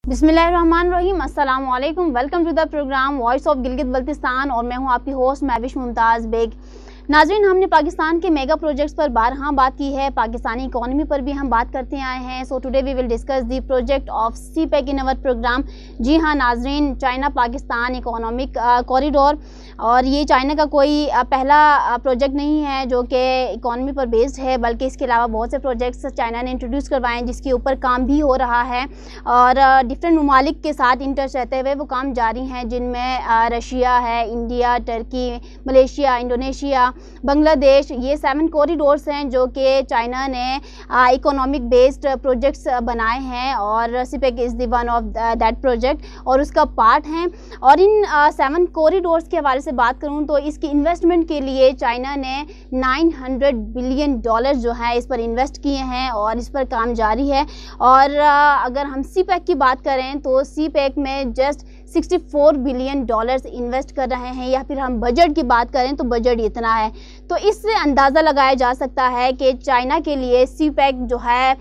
बिस्मिल्लाहिर्रहमानिर्रहीम, अस्सलाम वालेकुम। Welcome to the programme voice of Gilgit Baltistan और मैं हूं आपकी होस्ट महविश मुमताज़ बेग। नाज़रीन, हमने पाकिस्तान के मेगा प्रोजेक्ट्स पर बारहा बात की है, पाकिस्तानी इकोनॉमी पर भी हम बात करते आए हैं। So today we will discuss the project of CPEC in our program. जी हाँ नाज़रीन, चाइना पाकिस्तान इकोनॉमिक कॉरिडोर, और ये चाइना का कोई पहला प्रोजेक्ट नहीं है जो कि इकोनॉमी पर बेस्ड है, बल्कि इसके अलावा बहुत से प्रोजेक्ट्स चाइना ने इंट्रोड्यूस करवाए हैं जिसके ऊपर काम भी हो रहा है और डिफरेंट ममालिक के साथ इंटच रहते हुए वो काम जारी हैं, जिनमें रशिया है, India, Turkey, Malaysia, Indonesia, Bangladesh. ये 7 कॉरिडोर्स हैं जो कि चाइना ने इकोनॉमिक बेस्ड प्रोजेक्ट्स बनाए हैं और CPEC is the one of that project और उसका पार्ट हैं। और इन 7 कॉरिडोर्स के हवाले से बात करूं तो इसकी इन्वेस्टमेंट के लिए चाइना ने $900 बिलियन जो है इस पर इन्वेस्ट किए हैं और इस पर काम जारी है। और अगर हम CPEC की बात करें तो CPEC में जस्ट $64 बिलियन इन्वेस्ट कर रहे हैं, या फिर हम बजट की बात करें तो बजट इतना है। तो इससे अंदाज़ा लगाया जा सकता है कि चाइना के लिए CPEC जो है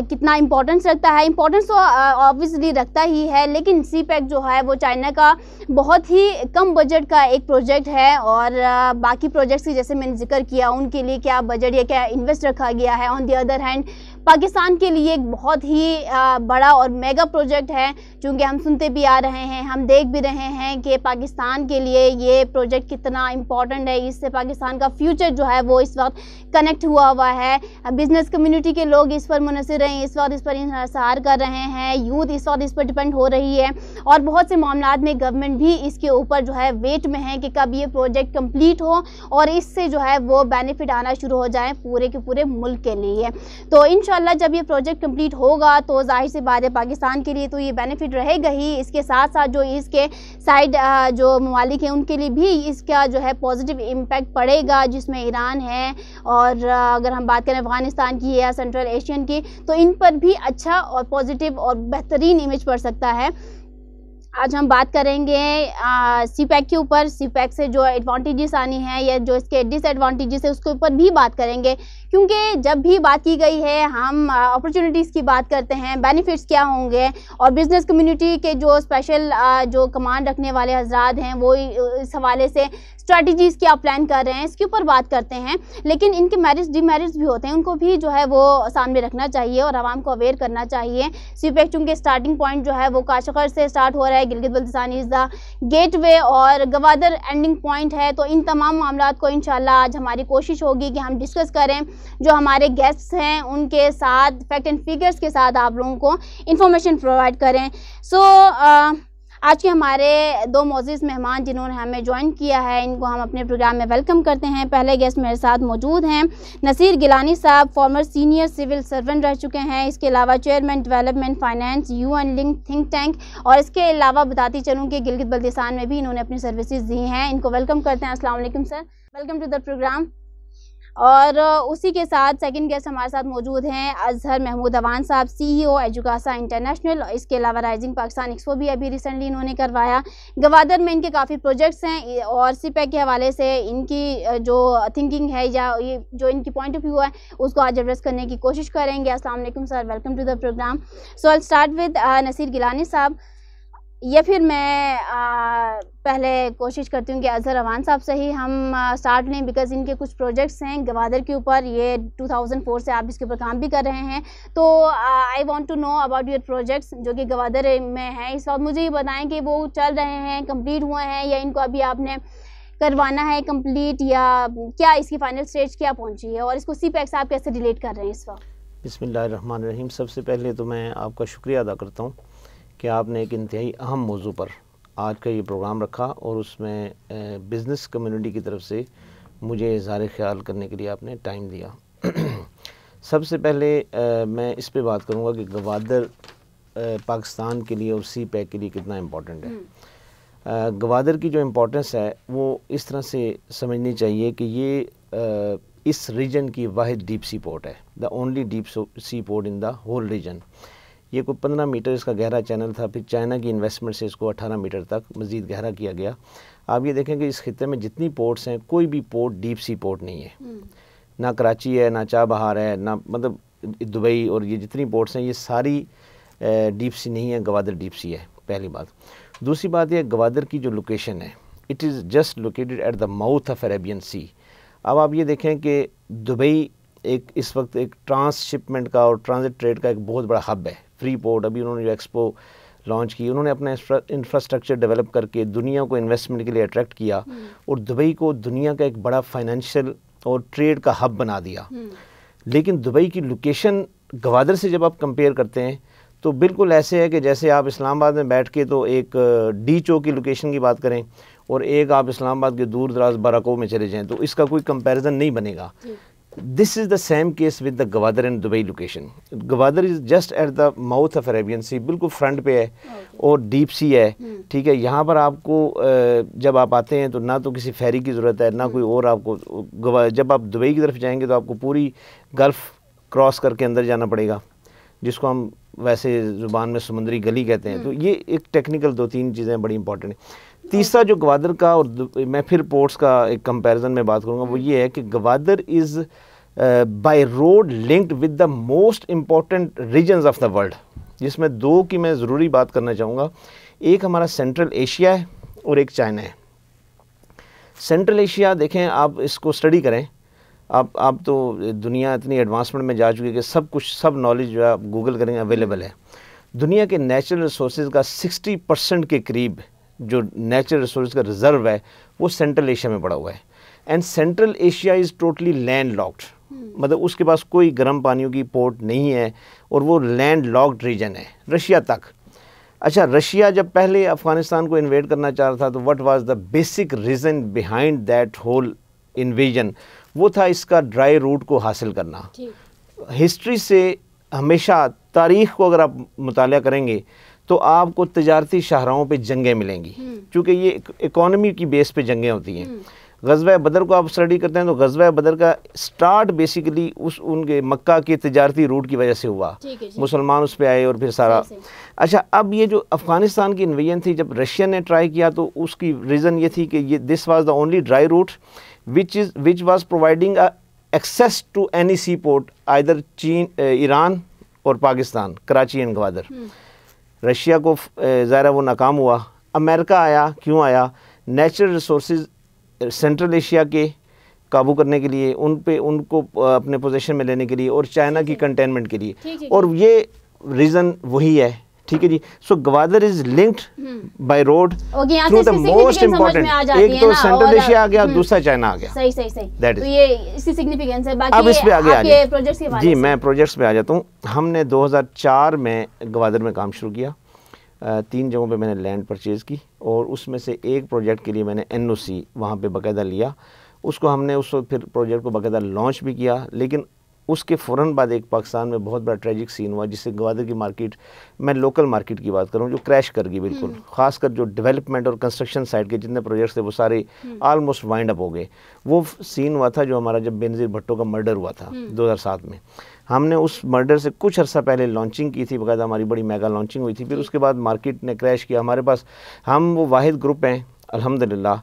कितना इम्पोर्टेंस रखता है। इम्पोर्टेंस तो ऑब्वियसली रखता ही है, लेकिन CPEC जो है वो चाइना का बहुत ही कम बजट का एक प्रोजेक्ट है और बाकी प्रोजेक्ट्स की जैसे मैंने जिक्र किया उनके लिए क्या बजट या क्या इन्वेस्ट रखा गया है। On the other hand Pakistan के लिए एक बहुत ही बड़ा और मेगा प्रोजेक्ट है, चूँकि हम सुनते भी आ रहे हैं, हम देख भी रहे हैं कि पाकिस्तान के लिए ये प्रोजेक्ट कितना इम्पॉर्टेंट है। इससे पाकिस्तान का फ्यूचर जो है वो इस वक्त कनेक्ट हुआ है। बिज़नेस कम्युनिटी के लोग इस पर मुनसर हैं, इस वक्त इस पर इंतज़ार कर रहे हैं, यूथ इस वक्त इस पर डिपेंड हो रही है और बहुत से मामलात में गवर्नमेंट भी इसके ऊपर जो है वेट में है कि कब ये प्रोजेक्ट कंप्लीट हो और इससे जो है वो बेनिफिट आना शुरू हो जाए पूरे के पूरे मुल्क के लिए। तो इंशाल्लाह जब ये प्रोजेक्ट कंप्लीट होगा तो जाहिर सी बात है पाकिस्तान के लिए तो ये बेनिफिट रहेगा ही, इसके साथ साथ जो इसके साइड जो ममालिक हैं उनके लिए भी इसका जो है पॉजिटिव इम्पैक्ट पड़ेगा, जिसमें ईरान है और अगर हम बात करें अफ़गानिस्तान की या सेंट्रल एशियन की, तो इन पर भी अच्छा और पॉजिटिव और बेहतरीन इमेज पड़ सकता है। आज हम बात करेंगे CPEC के ऊपर। CPEC से जो एडवांटेजेस आनी है या जो इसके डिसएडवांटेजेस है उसके ऊपर भी बात करेंगे, क्योंकि जब भी बात की गई है हम अपॉर्चुनिटीज़ की बात करते हैं, बेनिफिट्स क्या होंगे और बिज़नेस कम्युनिटी के जो स्पेशल जो कमांड रखने वाले हजरात हैं वो इस हवाले से स्ट्रैटेजीज़ क्या प्लान कर रहे हैं इसके ऊपर बात करते हैं। लेकिन इनके मेरिट्स डिमेरिट्स भी होते हैं, उनको भी जो है वो सामने रखना चाहिए और आवाम को अवेयर करना चाहिए। CPEC चूँकि स्टार्टिंग पॉइंट जो है वो काशगर से स्टार्ट हो रहा है, Gilgit Baltistan is the gateway और गवादर एंडिंग पॉइंट है। तो इन तमाम मामलात को इंशाल्लाह आज हमारी कोशिश होगी कि हम डिस्कस करें, जो हमारे गेस्ट्स हैं उनके साथ फैक्ट एंड फिगर्स के साथ आप लोगों को इंफॉर्मेशन प्रोवाइड करें। आज के हमारे 2 मोअज़्ज़िज़ मेहमान जिन्होंने हमें ज्वाइन किया है, इनको हम अपने प्रोग्राम में वेलकम करते हैं। पहले गेस्ट मेरे साथ मौजूद हैं नसीर गिलानी साहब, फॉर्मर सीनियर सिविल सर्वेंट रह चुके हैं, इसके अलावा chairman development finance UN link think tank, और इसके अलावा बताती चलूँ कि गिलगित बल्तिस्तान में भी इन्होंने अपनी सर्विसेज दी हैं। इनको वेलकम करते हैं। अस्सलाम वालेकुम sir, welcome to the programme. और उसी के साथ सेकंड गेस्ट हमारे साथ मौजूद हैं अजहर महमूद अवान साहब, CEO एजुकासा इंटरनेशनल। इसके अलावा राइजिंग पाकिस्तान एक्सपो भी अभी रिसेंटली इन्होंने करवाया। गवादर में इनके काफ़ी प्रोजेक्ट्स हैं और CPEC के हवाले से इनकी जो थिंकिंग है या ये जो इनकी पॉइंट ऑफ व्यू है उसको आज एड्रेस करने की कोशिश करेंगे। अस्सलाम वालेकुम sir, welcome to the programme. So I start with Naseer Gilani sahab, या फिर मैं पहले कोशिश करती हूँ कि अजहर अवान साहब से ही हम स्टार्ट लें, बिकॉज़ इनके कुछ प्रोजेक्ट्स हैं गवादर के ऊपर, ये 2004 से आप इसके ऊपर काम भी कर रहे हैं। तो I want to know about your projects जो कि गवादर में हैं इस वक्त। मुझे ये बताएं कि वो चल रहे हैं, कंप्लीट हुए हैं या इनको अभी आपने करवाना है कंप्लीट, या क्या इसकी फाइनल स्टेज क्या पहुँची है और इसको CPEC से आप कैसे रिलेट कर रहे हैं इस वक्त। बिस्मिल्लाहिर्रहमानिर्रहीम। सबसे पहले तो मैं आपका शुक्रिया अदा करता हूँ कि आपने एक इंतहाई अहम मौजू पर आज का ये प्रोग्राम रखा और उसमें बिज़नेस कम्युनिटी की तरफ से मुझे इज़हार ख्याल करने के लिए आपने टाइम दिया। सबसे पहले मैं इस पे बात करूँगा कि गवादर पाकिस्तान के लिए और CPEC के लिए कितना इम्पोर्टेंट है। गवादर की जो इम्पोर्टेंस है वो इस तरह से समझनी चाहिए कि ये इस रीजन की वाहिद डीप सी पोर्ट है, the only deep sea port in the whole region. ये कोई 15 मीटर इसका गहरा चैनल था, फिर चाइना की इन्वेस्टमेंट से इसको 18 मीटर तक मज़ीद गहरा किया गया। आप ये देखें कि इस खित्ते में जितनी पोर्ट्स हैं कोई भी पोर्ट डीप सी पोर्ट नहीं है, ना कराची है, ना चाबहार है, ना मतलब दुबई, और ये जितनी पोर्ट्स हैं ये सारी डीप सी नहीं है, गवादर डीप सी है, पहली बात। दूसरी बात यह, गवादर की जो लोकेशन है, it is just located at the mouth of Arabian Sea. अब आप ये देखें कि दुबई एक इस वक्त एक ट्रांसशिपमेंट का और ट्रांजिट ट्रेड का एक बहुत बड़ा हब है। फ्री पोर्ट, अभी उन्होंने जो एक्सपो लॉन्च की, उन्होंने अपना इंफ्रास्ट्रक्चर डेवलप करके दुनिया को इन्वेस्टमेंट के लिए अट्रैक्ट किया और दुबई को दुनिया का एक बड़ा फाइनेंशियल और ट्रेड का हब बना दिया। लेकिन दुबई की लोकेशन गवादर से जब आप कंपेयर करते हैं तो बिल्कुल ऐसे है कि जैसे आप इस्लामाबाद में बैठ के तो एक डी चौक की लोकेशन की बात करें और एक आप इस्लामाबाद के दूर दराज बाराको में चले जाएं, तो इसका कोई कंपैरिजन नहीं बनेगा। This is the same case with the Gwadar and Dubai location. Gwadar is just at the mouth of Arabian Sea, बिल्कुल फ्रंट पे है और डीप सी है, ठीक है। यहाँ पर आपको जब आप आते हैं तो ना तो किसी फेरी की ज़रूरत है, ना कोई और आपको, जब आप दुबई की तरफ जाएंगे तो आपको पूरी गल्फ़ क्रॉस करके अंदर जाना पड़ेगा, जिसको हम वैसे ज़ुबान में समुद्री गली कहते हैं। तो ये एक टेक्निकल 2-3 चीज़ें बड़ी इंपॉर्टेंट हैं। तीसरा जो गवादर का, और मैं फिर पोर्ट्स का एक कंपैरिजन में बात करूँगा, वो ये है कि Gwadar is by road linked with the most important regions of the world, जिसमें 2 की मैं ज़रूरी बात करना चाहूँगा। एक हमारा सेंट्रल एशिया है और एक चाइना है। सेंट्रल एशिया देखें, आप इसको स्टडी करें, आप तो दुनिया इतनी एडवांसमेंट में जा चुकी है कि सब कुछ, सब नॉलेज जो है आप गूगल करेंगे अवेलेबल है। दुनिया के नेचुरल रिसोर्सेज का 60% के करीब जो नेचुरल रिसोर्स का रिजर्व है वो सेंट्रल एशिया में पड़ा हुआ है। And central Asia is totally land locked, मतलब उसके पास कोई गर्म पानियों की पोर्ट नहीं है और वो लैंड लॉक्ड रीजन है रशिया तक। अच्छा, रशिया जब पहले अफ़गानिस्तान को इन्वेड करना चाह रहा था तो what was the basic reason behind that whole invasion? वो था इसका ड्राई रूट को हासिल करना। हिस्ट्री से हमेशा, तारीख़ को अगर आप मुताला करेंगे तो आपको तजारती शाहराहों पे जंगें मिलेंगी, क्योंकि ये इकोनॉमी की बेस पे जंगें होती हैं। ग़ज़वा बदर को आप स्टडी करते हैं तो ग़ज़वा बदर का स्टार्ट बेसिकली उनके मक्का के तजारती रूट की वजह से हुआ, मुसलमान उस पर आए और फिर सारा। अच्छा, अब ये जो अफ़गानिस्तान की इन्वेजन थी, जब रशिया ने ट्राई किया तो उसकी रीज़न ये थी कि ये this was the only dry route which was providing access to any seaport, either चीन, ईरान और पाकिस्तान, कराची एंड गवादर। रशिया को ज़ाहिर वो नाकाम हुआ। अमेरिका आया, क्यों आया? नेचुरल रिसोर्सेज सेंट्रल एशिया के काबू करने के लिए, उनको अपने पोजीशन में लेने के लिए, और चाइना की कंटेनमेंट के लिए, और ये रीज़न वही है, ठीक है जी। So Gwadar is linked by road through the most important, एक तो सेंट्रल एशिया आ गया, दूसरा चाइना आ गया। सही। तो ये इसकी सिग्निफिकेंस है। बाकी अब इस पे आगे आ जाए प्रोजेक्ट्स के बारे में। जी, मैं प्रोजेक्ट्स पे आ जाता हूँ। हमने 2004 में गवादर में काम शुरू किया। 3 जगहों पे मैंने लैंड परचेज़ की और उसमें से एक प्रोजेक्ट के लिए मैंने NOC वहाँ पे बाकायदा लिया। उसको हमने उस वक्त फिर प्रोजेक्ट को बाकायदा लॉन्च भी किया, लेकिन उसके फ़ौरन बाद एक पाकिस्तान में बहुत बड़ा ट्रेजिक सीन हुआ, जिससे गवादर की मार्केट, मैं लोकल मार्केट की बात करूँ, जो क्रैश कर गई बिल्कुल। ख़ासकर जो डेवलपमेंट और कंस्ट्रक्शन साइड के जितने प्रोजेक्ट्स थे वो सारे ऑलमोस्ट वाइंड अप हो गए। वो सीन हुआ था जो हमारा जब बेनज़ीर भुट्टो का मर्डर हुआ था 2007 में। हमने उस मर्डर से कुछ अर्सा पहले लॉन्चिंग की थी, बाकायदा हमारी बड़ी मेगा लॉन्चिंग हुई थी। फिर उसके बाद मार्केट ने क्रैश किया। हमारे पास, हम वो वाहिद ग्रुप हैं अल्हम्दुलिल्लाह,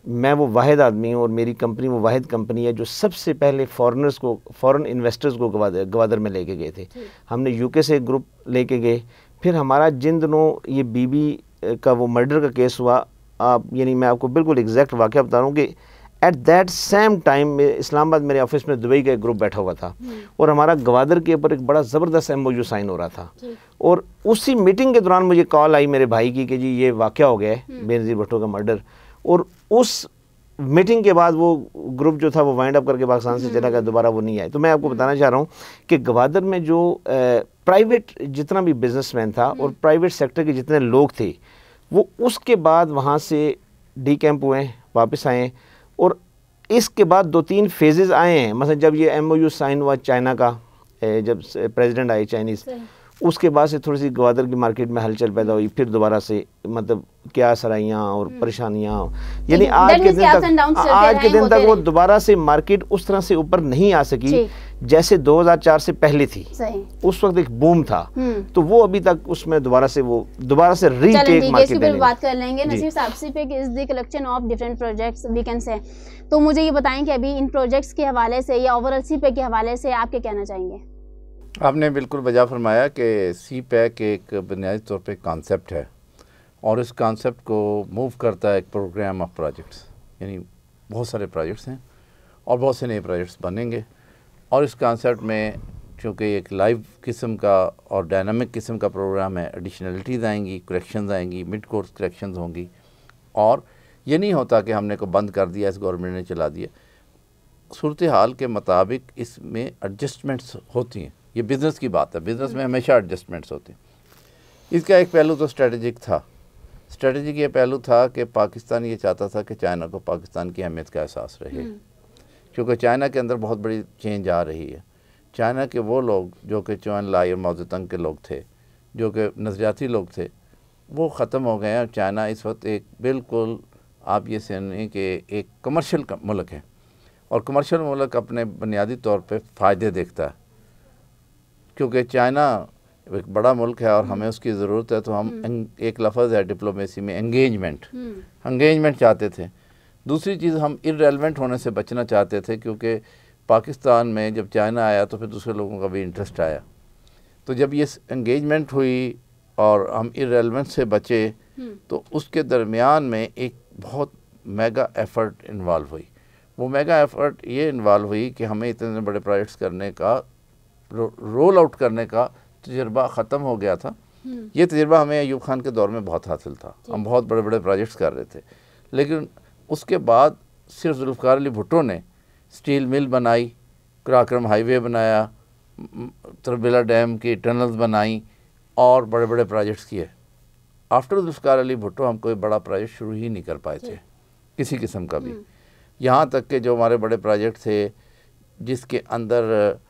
मैं वो वाहिद आदमी हूँ और मेरी कंपनी वो वाहिद कंपनी है जो सबसे पहले फॉरेन इन्वेस्टर्स को गवादर में लेके गए थे। हमने यूके से एक ग्रुप लेके गए। फिर हमारा जिन दिनों ये बीबी का वो मर्डर का केस हुआ, यानी मैं आपको बिल्कुल एग्जैक्ट वाक़या बता रहा हूँ कि at that same time Islamabad मेरे ऑफिस में दुबई का एक ग्रुप बैठा हुआ था और हमारा गवादर के ऊपर एक बड़ा ज़बरदस्त MOU साइन हो रहा था। और उसी मीटिंग के दौरान मुझे कॉल आई मेरे भाई की कि जी ये वाक़या हो गया है, बेनज़ीर भुट्टो का मर्डर। और उस मीटिंग के बाद वो ग्रुप जो था वो वाइंड अप करके पाकिस्तान से चला गया, दोबारा वो नहीं आए। तो मैं आपको बताना चाह रहा हूँ कि गवादर में जो प्राइवेट जितना भी बिजनेसमैन था और प्राइवेट सेक्टर के जितने लोग थे, वो उसके बाद वहाँ से डीकैंप हुए, वापस आए। और इसके बाद 2-3 फेजेस आए हैं। मतलब जब ये MOU साइन हुआ चाइना का, जब प्रेसिडेंट आए चाइनीज़, उसके बाद से थोड़ी सी गवादर की मार्केट में हलचल पैदा हुई। फिर दोबारा से मतलब क्या सराइयाँ और परेशानियाँ, यानी आज के दिन तक वो दोबारा से मार्केट उस तरह से ऊपर नहीं आ सकी जैसे 2004 से पहले थी। उस वक्त एक बूम था, तो वो अभी तक उसमें दोबारा से रीटेक मार्केट है। बात कर लेंगे नसीर साहब से पे is the collection of different projects we can say. तो मुझे ये बताएं कि अभी इन प्रोजेक्ट्स के हवाले से या ओवरऑल सीपे के हवाले से आप क्या कहना चाहेंगे? आपने बिल्कुल बजा फरमाया कि सी पैक एक बुनियादी तौर पे कॉन्सेप्ट है और इस कॉन्सेप्ट को मूव करता है एक प्रोग्राम ऑफ प्रोजेक्ट्स, यानी बहुत सारे प्रोजेक्ट्स हैं और बहुत से नए प्रोजेक्ट्स बनेंगे। और इस कॉन्सेप्ट में चूँकि एक लाइव किस्म का और डायनामिक किस्म का प्रोग्राम है, एडिशनलिटीज़ आएंगी, करेक्शंस आएंगी, मिड कोर्स करेक्शंस होंगी। और ये नहीं होता कि हमने को बंद कर दिया, इस गवर्नमेंट ने चला दिया। सूरत हाल के मुताबिक इसमें एडजस्टमेंट्स होती हैं। ये बिज़नेस की बात है, बिज़नेस में हमेशा एडजस्टमेंट्स होती हैं। इसका एक पहलू तो स्ट्रेटजिक था। स्ट्रेटजिक ये पहलू था कि पाकिस्तान ये चाहता था कि चाइना को पाकिस्तान की अहमियत का एहसास रहे, क्योंकि चाइना के अंदर बहुत बड़ी चेंज आ रही है। चाइना के वो लोग जो कि चुआन लाई और माओज़ेतुंग के लोग थे, जो कि नज़रियाती लोग थे, वो ख़त्म हो गए हैं। चाइना इस वक्त एक बिल्कुल आप ये समझें कि एक कमर्शियल मुल्क है और कमर्शियल मुल्क अपने बुनियादी तौर पे फ़ायदे देखता है, क्योंकि चाइना एक बड़ा मुल्क है और हमें उसकी ज़रूरत है। तो हम एक लफ्ज़ है डिप्लोमेसी में एंगेजमेंट चाहते थे। दूसरी चीज़, हम इररेलेवेंट होने से बचना चाहते थे, क्योंकि पाकिस्तान में जब चाइना आया तो फिर दूसरे लोगों का भी इंटरेस्ट आया। तो जब ये एंगेजमेंट हुई और हम इररेलेवेंस से बचे, तो उसके दरमियान में एक बहुत मेगा एफ़र्ट इन्वॉल्व हुई। वो मेगा एफ़र्ट ये इन्वॉल्व हुई कि हमें इतने बड़े प्रोजेक्ट्स करने का, रोल आउट करने का तजुर्बा ख़त्म हो गया था। ये तजुर्बा हमें अयूब खान के दौर में बहुत हासिल था। हम बहुत बड़े बड़े प्रोजेक्ट्स कर रहे थे, लेकिन उसके बाद सिर्फ जुल्फ़िकार अली भुट्टो ने स्टील मिल बनाई, कराक्रम हाईवे बनाया, तरबिला डैम की टनल्स बनाई और बड़े बड़े प्रोजेक्ट्स किए। आफ्टर जुल्फ़िकार अली भुट्टो हम कोई बड़ा प्रोजेक्ट शुरू ही नहीं कर पाए थे, किसी किस्म का भी। यहाँ तक कि जो हमारे बड़े प्रोजेक्ट थे, जिसके अंदर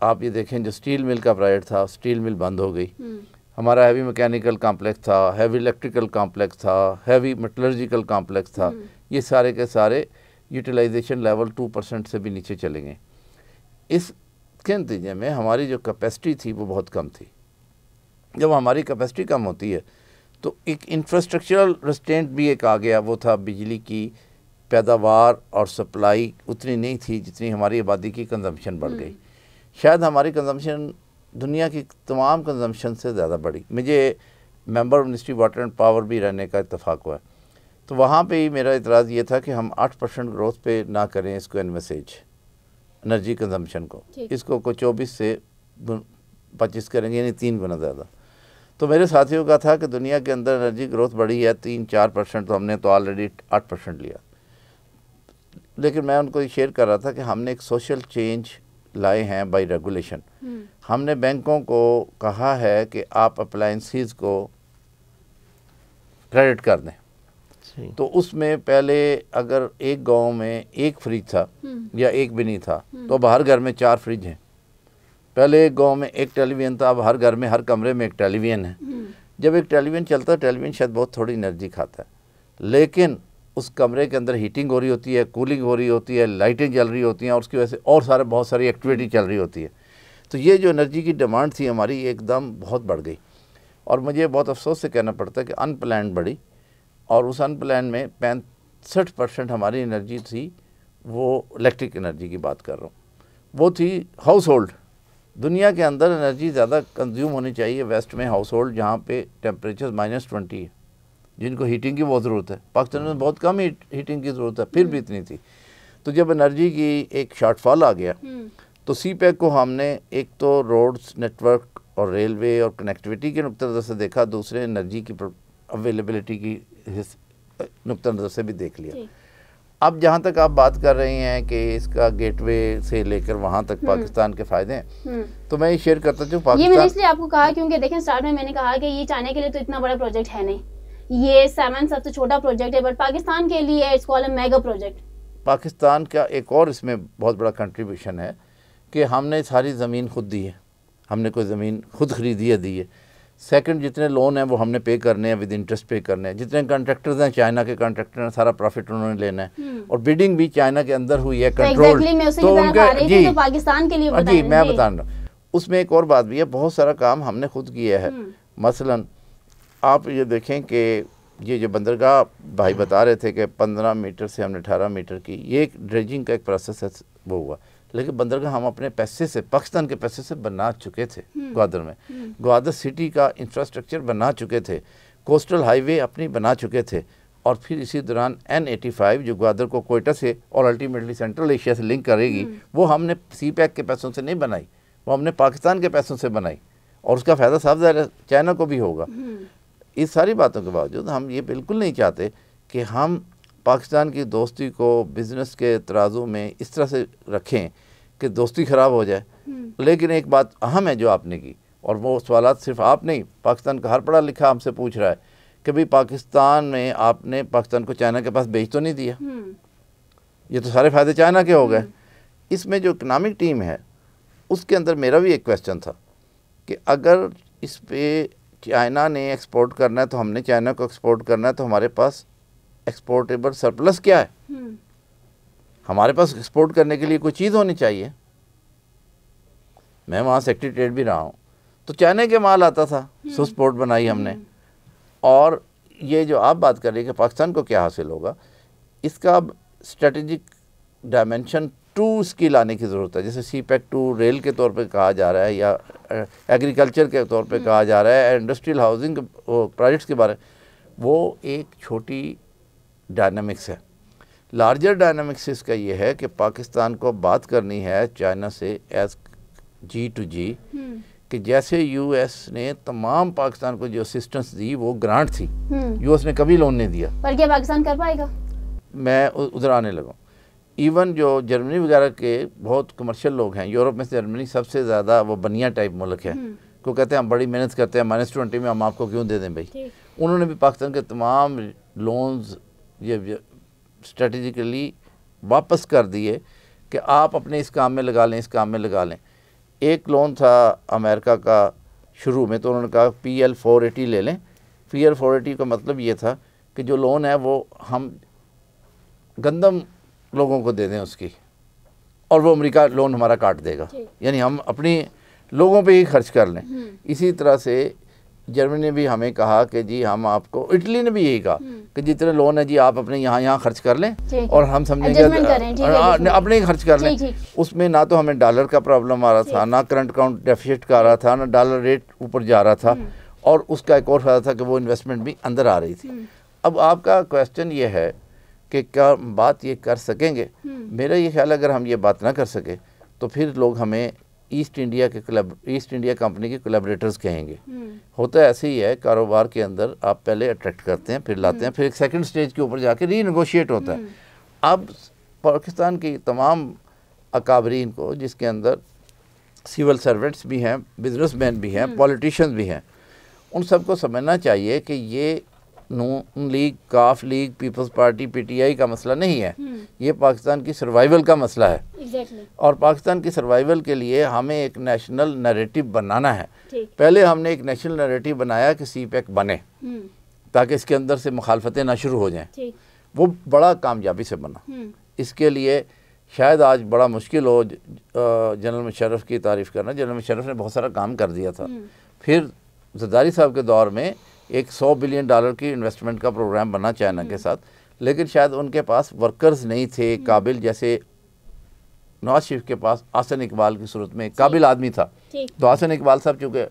आप ये देखें, जो स्टील मिल का प्रोजेक्ट था, स्टील मिल बंद हो गई। हमारा हैवी मैकेनिकल कॉम्प्लेक्स था, हैवी इलेक्ट्रिकल कॉम्प्लेक्स था, हैवी मेटलर्जिकल कॉम्प्लेक्स था। ये सारे के सारे यूटिलाइजेशन लेवल 2% से भी नीचे चले गए। इसके नतीजे में हमारी जो कैपेसिटी थी वो बहुत कम थी। जब हमारी कैपेसिटी कम होती है तो एक इंफ्रास्ट्रक्चरल रेस्ट्रेंट भी एक आ गया, वो था बिजली की पैदावार और सप्लाई उतनी नहीं थी जितनी हमारी आबादी की कंजम्पशन बढ़ गई। शायद हमारी कंजम्पशन दुनिया की तमाम कंजम्पशन से ज़्यादा बढ़ी। मुझे member ministry water and power भी रहने का इत्तेफाक हुआ, तो वहाँ पे ही मेरा इतराज़ ये था कि हम 8% ग्रोथ पे ना करें इसको एनवेसेज एनर्जी कंजम्पशन को, इसको 24 से 25 करेंगे, यानी 3 गुना ज़्यादा। तो मेरे साथियों का था कि दुनिया के अंदर एनर्जी ग्रोथ बढ़ी है 3-4%, तो हमने तो ऑलरेडी 8% लिया। लेकिन मैं उनको ये शेयर कर रहा था कि हमने एक सोशल चेंज लाए हैं बाय रेगुलेशन। हमने बैंकों को कहा है कि आप अप्लायंसेस को क्रेडिट कर दें। तो उसमें पहले अगर एक गांव में एक फ्रिज था या एक भी नहीं था, तो अब हर घर में 4 फ्रिज हैं। पहले एक गांव में एक टेलीविज़न था, अब हर घर में, हर कमरे में एक टेलीविज़न है। जब एक टेलीविज़न चलता है, टेलीविज़न शायद बहुत थोड़ी एनर्जी खाता है, लेकिन उस कमरे के अंदर हीटिंग हो रही होती है, कूलिंग हो रही होती है, लाइटें जल रही होती हैं और उसकी वजह से और बहुत सारी एक्टिविटी चल रही होती है। तो ये जो एनर्जी की डिमांड थी हमारी एकदम बहुत बढ़ गई। और मुझे बहुत अफसोस से कहना पड़ता है कि अनप्लान्ड बढ़ी, और उस अनप्लान में 65% हमारी एनर्जी थी, वो इलेक्ट्रिक एनर्जी की बात कर रहा हूँ, वो थी हाउस होल्ड। दुनिया के अंदर एनर्जी ज़्यादा कंज्यूम होनी चाहिए वेस्ट में हाउस होल्ड, जहाँ पे टेम्परेचर -20 है, जिनको हीटिंग की बहुत ज़रूरत है। पाकिस्तान में बहुत कम हीटिंग की ज़रूरत है, फिर भी इतनी थी। तो जब एनर्जी की एक शॉर्टफॉल आ गया, तो सी पैक को हमने एक तो रोड्स नेटवर्क और रेलवे और कनेक्टिविटी के नुक्ते नज़र से देखा, दूसरे एनर्जी की अवेलेबिलिटी की नुक्ता नज़र से भी देख लिया। अब जहाँ तक आप बात कर रहे हैं कि इसका गेटवे से लेकर वहाँ तक पाकिस्तान के फ़ायदे हैं, तो मैं ये शेयर करता हूँ पाकिस्तान। ये मैंने इसलिए आपको कहा क्योंकि देखें, स्टार्ट में मैंने कहा कि ये चाइना के लिए तो इतना बड़ा प्रोजेक्ट है नहीं, ये 7 सबसे छोटा प्रोजेक्ट है, बट पाकिस्तान के लिए it's called a mega project. Pakistan का एक और इसमें बहुत बड़ा कंट्रीब्यूशन है कि हमने सारी ज़मीन खुद दी है, हमने कोई ज़मीन खुद ख़रीदी है, दी है। सेकंड, जितने लोन हैं वो हमने पे करने हैं, विद इंटरेस्ट पे करने हैं। जितने कॉन्ट्रैक्टर्स हैं, चाइना के कॉन्ट्रैक्टर हैं, सारा प्रॉफिट उन्होंने लेना है, और बिडिंग भी चाइना के अंदर हुई है, कंट्रोल। तो उनका पाकिस्तान के लिए जी मैं बता रहा हूँ। उसमें एक और बात भी है, बहुत सारा काम हमने खुद किया है। मसलन आप ये देखें कि ये जो बंदरगाह भाई बता रहे थे कि 15 मीटर से हमने 18 मीटर की, ये एक ड्रेजिंग का एक प्रोसेस है, वो हुआ। लेकिन बंदरगाह हम अपने पैसे से, पाकिस्तान के पैसे से बना चुके थे। ग्वादर में ग्वादर सिटी का इंफ्रास्ट्रक्चर बना चुके थे, कोस्टल हाईवे अपनी बना चुके थे, और फिर इसी दौरान N85 जो ग्वादर को कोयटा से और अल्टीमेटली सेंट्रल एशिया से लिंक करेगी, वो हमने CPEC के पैसों से नहीं बनाई, वो हमने पाकिस्तान के पैसों से बनाई, और उसका फ़ायदा साफ ज़ाहिर है चाइना को भी होगा। इस सारी बातों के बावजूद हम ये बिल्कुल नहीं चाहते कि हम पाकिस्तान की दोस्ती को बिज़नेस के तराजू में इस तरह से रखें कि दोस्ती ख़राब हो जाए। लेकिन एक बात अहम है जो आपने की, और वो सवालात सिर्फ आप नहीं, पाकिस्तान का हर पढ़ा लिखा हमसे पूछ रहा है कि भाई पाकिस्तान में आपने पाकिस्तान को चाइना के पास बेच तो नहीं दिया, ये तो सारे फ़ायदे चाइना के हो गए। इसमें जो इकनॉमिक टीम है उसके अंदर मेरा भी एक क्वेश्चन था कि अगर इस पे चाइना ने एक्सपोर्ट करना है तो हमने चाइना को एक्सपोर्ट करना है, तो हमारे पास एक्सपोर्टेबल सरप्लस क्या है? हमारे पास एक्सपोर्ट करने के लिए कोई चीज़ होनी चाहिए। मैं वहाँ सेक्रेटरी ट्रेड भी रहा हूँ, तो चाइना के माल आता था, सुस्पोर्ट बनाई हमने। और ये जो आप बात कर रही है कि पाकिस्तान को क्या हासिल होगा, इसका अब स्ट्रेटेजिक डायमेंशन 2 इसकी लाने की ज़रूरत है। जैसे CPEC 2 रेल के तौर पे कहा जा रहा है, या एग्रीकल्चर के तौर पे कहा जा रहा है, इंडस्ट्रियल हाउसिंग प्रोजेक्ट्स के बारे में, वो एक छोटी डायनामिक्स है। लार्जर डायनामिक्स इसका ये है कि पाकिस्तान को बात करनी है चाइना से एज G2G, कि जैसे US ने तमाम पाकिस्तान को जो असिस्टेंस दी वो ग्रांट थी, US ने कभी लोन नहीं दिया। पर क्या पाकिस्तान कर पाएगा? मैं उधर आने लगा। इवन जो जर्मनी वगैरह के बहुत कमर्शियल लोग हैं, यूरोप में से जर्मनी सबसे ज़्यादा वो बनिया टाइप मुल्क है, को कहते हैं हम बड़ी मेहनत करते हैं, -20 में हम आपको क्यों दे दें भाई। उन्होंने भी पाकिस्तान के तमाम लोन्स ये स्ट्रेटेजिकली वापस कर दिए कि आप अपने इस काम में लगा लें, इस काम में लगा लें। एक लोन था अमेरिका का शुरू में, तो उन्होंने कहा PL 480 ले लें। PL 480 का मतलब ये था कि जो लोन है वो हम गंदम लोगों को दे दें उसकी, और वो अमेरिका लोन हमारा काट देगा, यानी हम अपनी लोगों पे ही खर्च कर लें। इसी तरह से जर्मनी ने भी हमें कहा कि जी हम आपको, इटली ने भी यही कहा कि जितने लोन है जी आप अपने यहाँ खर्च कर लें, और हम समझेंगे अपने ही खर्च कर लें। उसमें ना तो हमें डॉलर का प्रॉब्लम आ रहा था, ना करंट अकाउंट डेफिसिट का आ रहा था, ना डॉलर रेट ऊपर जा रहा था, और उसका एक और फायदा था कि वो इन्वेस्टमेंट भी अंदर आ रही थी। अब आपका क्वेश्चन ये है कि क्या बात ये कर सकेंगे? मेरा ये ख्याल है अगर हम ये बात ना कर सके तो फिर लोग हमें ईस्ट इंडिया कंपनी के कोलैबोरेटर्स कहेंगे। होता ऐसे ही है कारोबार के अंदर, आप पहले अट्रैक्ट करते हैं, फिर लाते हैं, फिर एक सेकंड स्टेज के ऊपर जाके रीनेगोशिएट होता है। अब पाकिस्तान की तमाम अकाबरीन को, जिसके अंदर सिविल सर्वेंट्स भी हैं, बिजनेसमैन भी हैं, पॉलिटिशियंस भी हैं, उन सबको समझना चाहिए कि ये नून लीग, काफ लीग, पीपल्स पार्टी, PTI का मसला नहीं है, ये पाकिस्तान की सर्वाइवल का मसला है। और पाकिस्तान की सर्वाइवल के लिए हमें एक नेशनल नैरेटिव बनाना है। पहले हमने एक नेशनल नैरेटिव बनाया कि CPEC बने, ताकि इसके अंदर से मुखालफतें ना शुरू हो जाएं। वो बड़ा कामयाबी से बना। इसके लिए शायद आज बड़ा मुश्किल हो जनरल मुशर्रफ की तारीफ़ करना। जनरल मुशर्रफ ने बहुत सारा काम कर दिया था। फिर ज़रदारी साहब के दौर में एक $100 बिलियन की इन्वेस्टमेंट का प्रोग्राम बना चाइना के साथ, लेकिन शायद उनके पास वर्कर्स नहीं थे काबिल। जैसे नवाज शरीफ के पास आसन इकबाल की सूरत में काबिल आदमी था, तो आसन इकबाल साहब चूँकि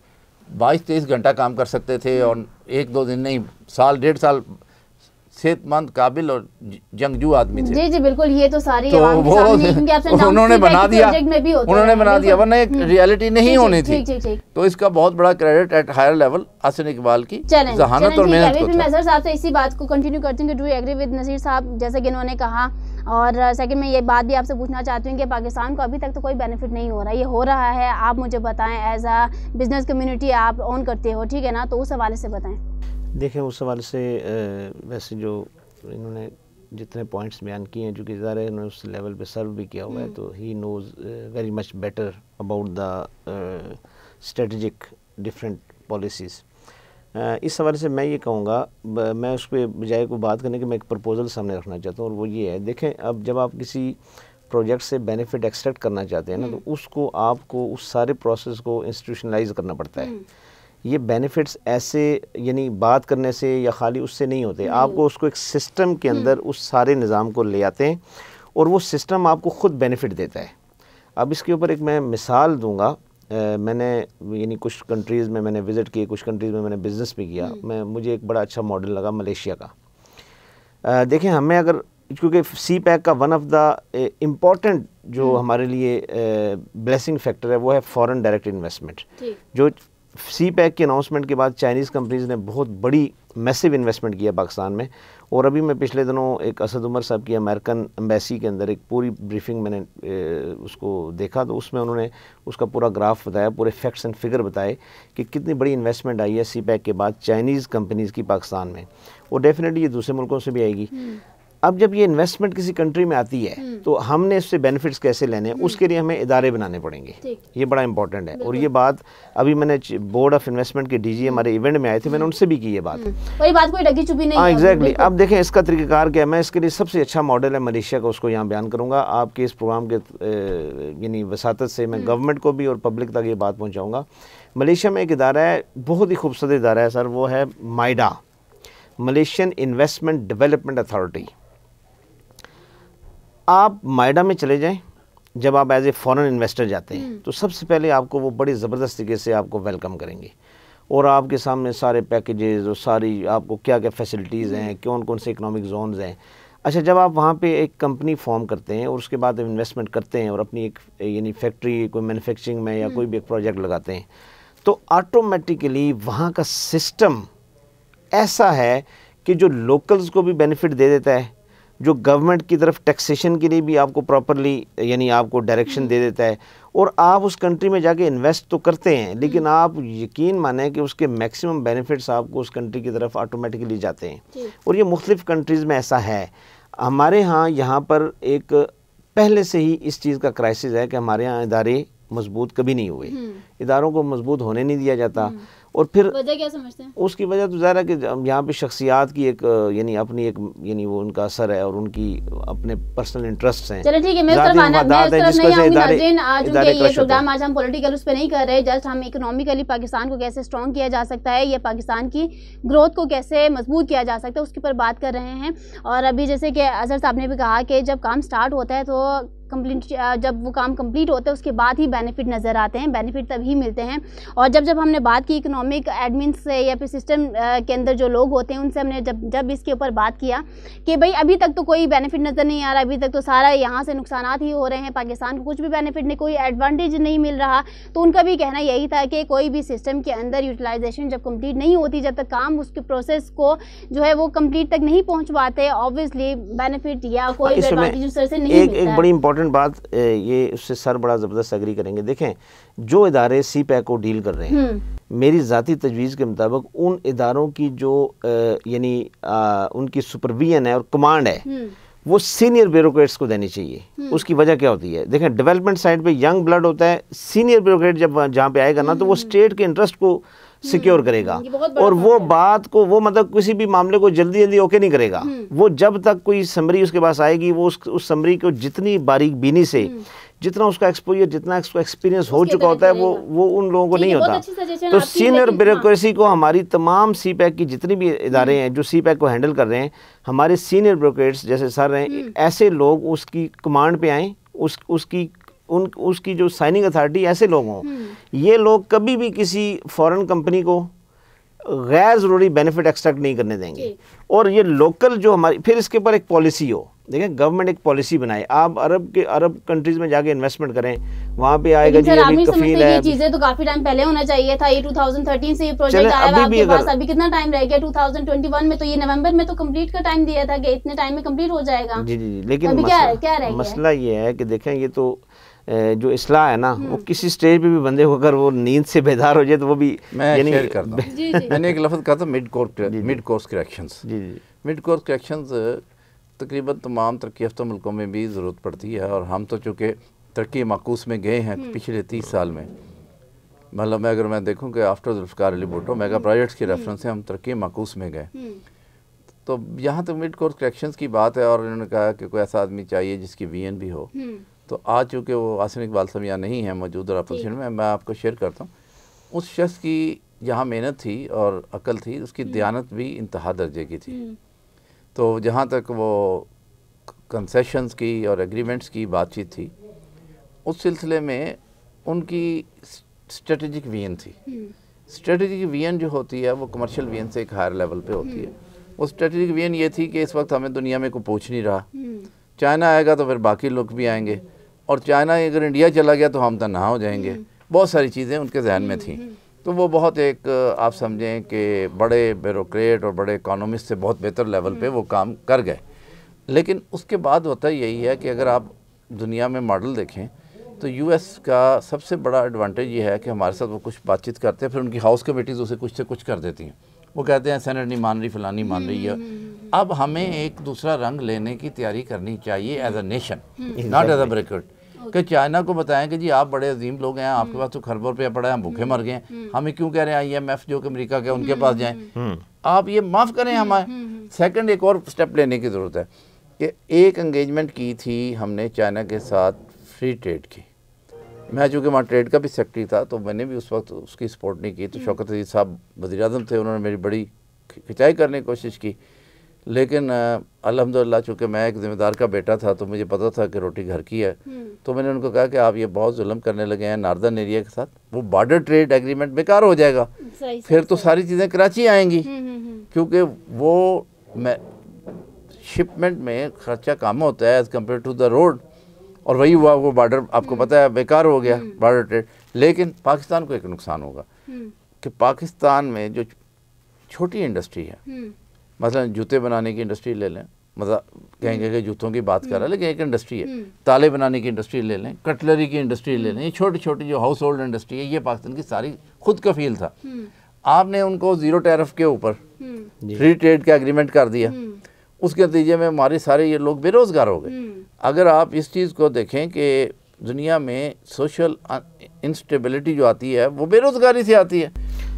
22-23 घंटा काम कर सकते थे, और 1-2 दिन नहीं, साल 1.5 साल सेहतमंद, काबिल और जंगजू आदमी थे। जी जी बिल्कुल, ये तो सारी तो वो उन्होंने बना दिया, वरना एक रियलिटी नहीं होनी थी। तो इसका बहुत बड़ा क्रेडिट एट हायर लेवल आसन इकबाल की जहानत और मेहनत को था। मैं साहब से इसी बात को कंटिन्यू करती हूँ कि do you agree with Naseer sahab, जैसा कि इन्होंने कहा। और सेकंड में ये बात भी आपसे पूछना चाहती हूँ कि पाकिस्तान को अभी तक तो कोई बेनिफिट नहीं हो रहा, ये हो रहा है, आप मुझे बताएं, एज अ बिजनेस कम्युनिटी आप ओन करते हो, ठीक है ना, तो उस हवाले से बताएं। देखें, उस सवाल से वैसे जो इन्होंने जितने पॉइंट्स बयान किए हैं, जो कि ज़्यादा इन्होंने उस लेवल पे सर्व भी किया हुआ है, तो he knows very much better about the strategic different policies. इस हवाले से मैं ये कहूँगा, मैं उस पर बजाय को बात करने के मैं एक प्रपोज़ल सामने रखना चाहता हूँ, और वो ये है, देखें, अब जब आप किसी प्रोजेक्ट से बेनिफिट एक्सट्रैक्ट करना चाहते हैं ना, तो उसको आपको उस सारे प्रोसेस को इंस्टीट्यूशनलाइज करना पड़ता है। ये बेनिफिट्स ऐसे यानी बात करने से या खाली उससे नहीं होते, आपको उसको एक सिस्टम के अंदर उस सारे निज़ाम को ले आते हैं, और वो सिस्टम आपको ख़ुद बेनिफिट देता है। अब इसके ऊपर एक मैं मिसाल दूंगा। मैंने यानी कुछ कंट्रीज़ में मैंने विज़िट किए, कुछ कंट्रीज़ में मैंने बिज़नेस भी किया। मुझे एक बड़ा अच्छा मॉडल लगा मलेशिया का। देखें, हमें अगर, क्योंकि सी पैक का वन ऑफ द इम्पॉर्टेंट जो हमारे लिए ब्लेसिंग फैक्टर है वो है फॉरेन डायरेक्ट इन्वेस्टमेंट। जो सी पैक की अनाउंसमेंट के बाद चाइनीज़ कंपनीज़ ने बहुत बड़ी मैसिव इन्वेस्टमेंट किया पाकिस्तान में। और अभी मैं पिछले दिनों एक असद उमर साहब की अमेरिकन एम्बेसी के अंदर एक पूरी ब्रीफिंग मैंने उसको देखा, तो उसमें उन्होंने उसका पूरा ग्राफ बताया, पूरे फैक्ट्स एंड फिगर बताए कि कितनी बड़ी इन्वेस्टमेंट आई है सी पैक के बाद चाइनीज़ कंपनीज़ की पाकिस्तान में, और डेफिनेटली ये दूसरे मुल्कों से भी आएगी। अब जब ये इन्वेस्टमेंट किसी कंट्री में आती है तो हमने इससे बेनिफिट्स कैसे लेने हैं, उसके लिए हमें इदारे बनाने पड़ेंगे। ये बड़ा इंपॉर्टेंट है। और ये बात अभी मैंने बोर्ड ऑफ इन्वेस्टमेंट के डीजी हमारे इवेंट में आए थे, मैंने उनसे भी की ये बात। और ये बात कोई ढकी छुपी नहीं है। हाँ, एग्जैक्टली। अब देखें इसका तरीक़ाकार क्या है। मैं इसके लिए सबसे अच्छा मॉडल है मलेशिया का, उसको यहाँ बयान करूँगा। आपके इस प्रोग्राम के यानी वसातत से मैं गवर्नमेंट को भी और पब्लिक तक ये बात पहुँचाऊँगा। मलेशिया में एक इदारा है, बहुत ही खूबसूरत इदारा है सर, वो है माइडा, मलेशियन इन्वेस्टमेंट डेवलपमेंट अथॉरिटी। आप माइडा में चले जाएं, जब आप एज ए फॉरेन इन्वेस्टर जाते हैं तो सबसे पहले आपको वो बड़ी ज़बरदस्त तरीके से आपको वेलकम करेंगे, और आपके सामने सारे पैकेजेस और सारी आपको क्या क्या फैसिलिटीज़ हैं, कौन कौन से इकोनॉमिक जोन्स हैं। अच्छा, जब आप वहाँ पे एक कंपनी फॉर्म करते हैं और उसके बाद इन्वेस्टमेंट करते हैं और अपनी एक यानी फैक्ट्री कोई मैन्युफैक्चरिंग में या कोई भी एक प्रोजेक्ट लगाते हैं, तो ऑटोमेटिकली वहाँ का सिस्टम ऐसा है कि जो लोकल्स को भी बेनिफिट दे देता है, जो गवर्नमेंट की तरफ टैक्सेशन के लिए भी आपको प्रॉपरली यानी आपको डायरेक्शन दे देता है, और आप उस कंट्री में जाके इन्वेस्ट तो करते हैं लेकिन आप यकीन माने कि उसके मैक्सिमम बेनिफिट्स आपको उस कंट्री की तरफ ऑटोमेटिकली जाते हैं। और ये मुख्तलिफ कंट्रीज़ में ऐसा है। हमारे यहाँ पर एक पहले से ही इस चीज़ का क्राइसिस है कि हमारे यहाँ इदारे मजबूत कभी नहीं हुए, इदारों को मजबूत होने नहीं दिया जाता। और फिर वजह क्या समझते हैं? उसकी वजह तो ज़ाहिर है कि यहाँ पे शख्सियात की एक यानी अपनी एक यानी वो उनका असर है और उनकी अपने पर्सनल इंटरेस्ट हैं। चलिए ठीक है, मैं उस तरफ नहीं नाज़रीन, आज ये प्रोग्राम आज हम पॉलिटिकल उस पर नहीं कर रहे, जस्ट हम इकोनॉमिकली पाकिस्तान को कैसे स्ट्रॉन्ग किया जा सकता है या पाकिस्तान की ग्रोथ को कैसे मजबूत किया जा सकता है उसके ऊपर बात कर रहे हैं। और अभी जैसे कि अजहर साहब ने भी कहा कि जब काम स्टार्ट होता है तो जब वो काम कंप्लीट होता है उसके बाद ही बेनिफिट नज़र आते हैं, बेनिफिट तभी मिलते हैं। और जब हमने बात की इकोनॉमिक एडमिन से या फिर सिस्टम के अंदर जो लोग होते हैं उनसे हमने जब इसके ऊपर बात किया कि भाई अभी तक तो कोई बेनिफिट नज़र नहीं आ रहा, अभी तक तो सारा यहाँ से नुकसानात ही हो रहे हैं, पाकिस्तान को कुछ भी बेनिफिट नहीं, कोई एडवांटेज नहीं मिल रहा। तो उनका भी कहना यही था कि कोई भी सिस्टम के अंदर यूटिलाइजेशन जब कंप्लीट नहीं होती, जब तक काम उसके प्रोसेस को जो है वो कंप्लीट तक नहीं पहुँच पाते, ऑब्वियसली बेनिफिट या कोई एडवांटेज उस तरह से नहीं मिलता। एक बड़ी इंपॉर्टेंट बात, ये उससे सर बड़ा ज़बरदस्त एग्री करेंगे। देखें, जो इदारे सी पैक को डील कर रहे हैं, मेरी ज़ाती तजवीज़ के मुताबिक उन इदारों की जो यानी उनकी सुपरविजन है और कमांड है वो सीनियर ब्यूरोक्रेट्स को देनी चाहिए। उसकी वजह क्या होती है? देखें, डेवलपमेंट साइड पे यंग ब्लड होता है, सीनियर ब्यूरोक्रेट जब जहाँ पे आएगा ना तो वो स्टेट के इंटरेस्ट को सिक्योर करेगा, और वो बात को वो मतलब किसी भी मामले को जल्दी जल्दी ओके नहीं करेगा। वो जब तक कोई समरी उसके पास आएगी, वो उस समरी को जितनी बारीक बीनी से जितना उसका एक्सपोजर, जितना उसका एक्सपीरियंस हो चुका होता है वो उन लोगों को नहीं होता। तो सीनियर ब्यूरोक्रेसी को हमारी तमाम सी पैक की जितनी भी इदारे हैं जो सी पैक को हैंडल कर रहे हैं, हमारे सीनियर ब्यूरोक्रेट्स जैसे सर हैं, ऐसे लोग उसकी कमांड पे आएँ, उसकी जो साइनिंग अथॉरिटी ऐसे लोग हों। ये लोग कभी भी किसी फॉरेन कंपनी को गैर ज़रूरी बेनिफिट एक्सट्रैक्ट नहीं करने देंगे। और ये लोकल जो हमारी, फिर इसके ऊपर एक पॉलिसी हो। देखें, गवर्नमेंट एक पॉलिसी बनाए, आप अरब कंट्रीज में जाके इन्वेस्टमेंट करें, वहाँ पे आएगा जी अभी कफील है। चीजें तो काफी टाइम पहले होना चाहिए था, ये 2013 से ये प्रोजेक्ट आया है आपके पास, अभी कितना टाइम रह गया? 2021 में तो ये नवंबर में तो कंप्लीट का टाइम दिया था कि इतने टाइम में कंप्लीट हो जाएगा। जी, लेकिन मसला ये है कि देखें, ये तो जो इस्लाह है ना वो किसी स्टेज पे भी बंदे को अगर वो नींद से बेदार हो जाए तो वो भी मैंने एक लफ्ज़ कहा था mid course corrections. Mid course corrections तकरीबन तमाम तरक्की याफ्ता मुल्कों में भी ज़रूरत पड़ती है, और हम तो चूँकि तरक्की माकूस में गए हैं पिछले 30 साल में, मतलब अगर मैं देखूँ कि after Zulfikar Ali Bhutto mega projects के रेफरेंस से हम तरक्की माकूस में गए। तो यहाँ तो मिड कोर्स करेक्शंस की बात है, और उन्होंने कहा कि कोई ऐसा आदमी चाहिए जिसकी वीएन भी हो। तो आज चूँकि वो आसिम इकबाल साहब यहाँ नहीं है मौजूद और अपोजिशन में, मैं आपको शेयर करता हूँ उस शख्स की जहाँ मेहनत थी और अकल थी, उसकी दयानत भी इंतहा दर्जे की थी। तो जहाँ तक वो कंसेशंस की और एग्रीमेंट्स की बातचीत थी, उस सिलसिले में उनकी स्ट्रेटेजिक विजन थी। स्ट्रेटेजिक विजन जो होती है वो कमर्शियल विजन से एक हायर लेवल पे होती है। वो स्ट्रेटेजिक विजन ये थी कि इस वक्त हमें दुनिया में कोई पूछ नहीं रहा, चाइना आएगा तो फिर बाकी लोग भी आएंगे, और चाइना अगर इंडिया चला गया तो हम तनहा हो जाएंगे। बहुत सारी चीज़ें उनके जहन में थी। तो वो बहुत एक आप समझें कि बड़े ब्यूरोक्रेट और बड़े इकोनॉमिस्ट से बहुत बेहतर लेवल पे वो काम कर गए। लेकिन उसके बाद होता यही है कि अगर आप दुनिया में मॉडल देखें तो यूएस का सबसे बड़ा एडवांटेज ये है कि हमारे साथ वो कुछ बातचीत करते हैं, फिर उनकी हाउस कमेटीज़ उसे कुछ से कुछ कर देती हैं। वो कहते हैं सेनेट नहीं मान रही, फलानी मान रही है। अब हमें एक दूसरा रंग लेने की तैयारी करनी चाहिए as a nation, not as a bracket. कि चाइना को बताएं कि जी आप बड़े अजीम लोग हैं, आपके पास तो खरबों रुपया पड़ा है, हम भूखे मर गए, हमें क्यों कह रहे हैं IMF जो कि अमेरिका के उनके पास जाएं, आप ये माफ़ करें हमें। सेकंड एक और स्टेप लेने की ज़रूरत है कि एक एंगेजमेंट की थी हमने चाइना के साथ फ्री ट्रेड की। मैं चूँकि वहाँ ट्रेड का भी सेक्रेटरी था तो मैंने भी उस वक्त उसकी सपोर्ट नहीं की। तो शौकत अजीज़ साहब वज़ीर-ए-आज़म थे, उन्होंने मेरी बड़ी खिंचाई करने की कोशिश की, लेकिन अल्हम्दुलिल्लाह चूँकि मैं एक ज़िम्मेदार का बेटा था तो मुझे पता था कि रोटी घर की है। तो मैंने उनको कहा कि आप ये बहुत जुल्म करने लगे हैं नार्दर्न एरिया के साथ, वो बॉर्डर ट्रेड एग्रीमेंट बेकार हो जाएगा, फिर तो सारी चीज़ें कराची आएंगी, क्योंकि वो शिपमेंट में खर्चा कम होता है as compare to the road, और वही हुआ, वो बॉर्डर आपको पता है बेकार हो गया बॉर्डर ट्रेड। लेकिन पाकिस्तान को एक नुकसान होगा कि पाकिस्तान में जो छोटी इंडस्ट्री है, मसलन जूते बनाने की इंडस्ट्री ले लें, मतलब कहेंगे कि जूतों की बात कर रहा है, लेकिन एक इंडस्ट्री है, ताले बनाने की इंडस्ट्री ले लें, कटलरी की इंडस्ट्री ले लें, ये छोटी छोटी जो हाउस होल्ड इंडस्ट्री है, ये पाकिस्तान की सारी खुद कफील था। आपने उनको ज़ीरो टैरिफ के ऊपर फ्री ट्रेड का एग्रीमेंट कर दिया, उसके नतीजे में हमारे सारे ये लोग बेरोज़गार हो गए। अगर आप इस चीज़ को देखें कि दुनिया में सोशल इंस्टेबिलिटी जो आती है वो बेरोज़गारी से आती है।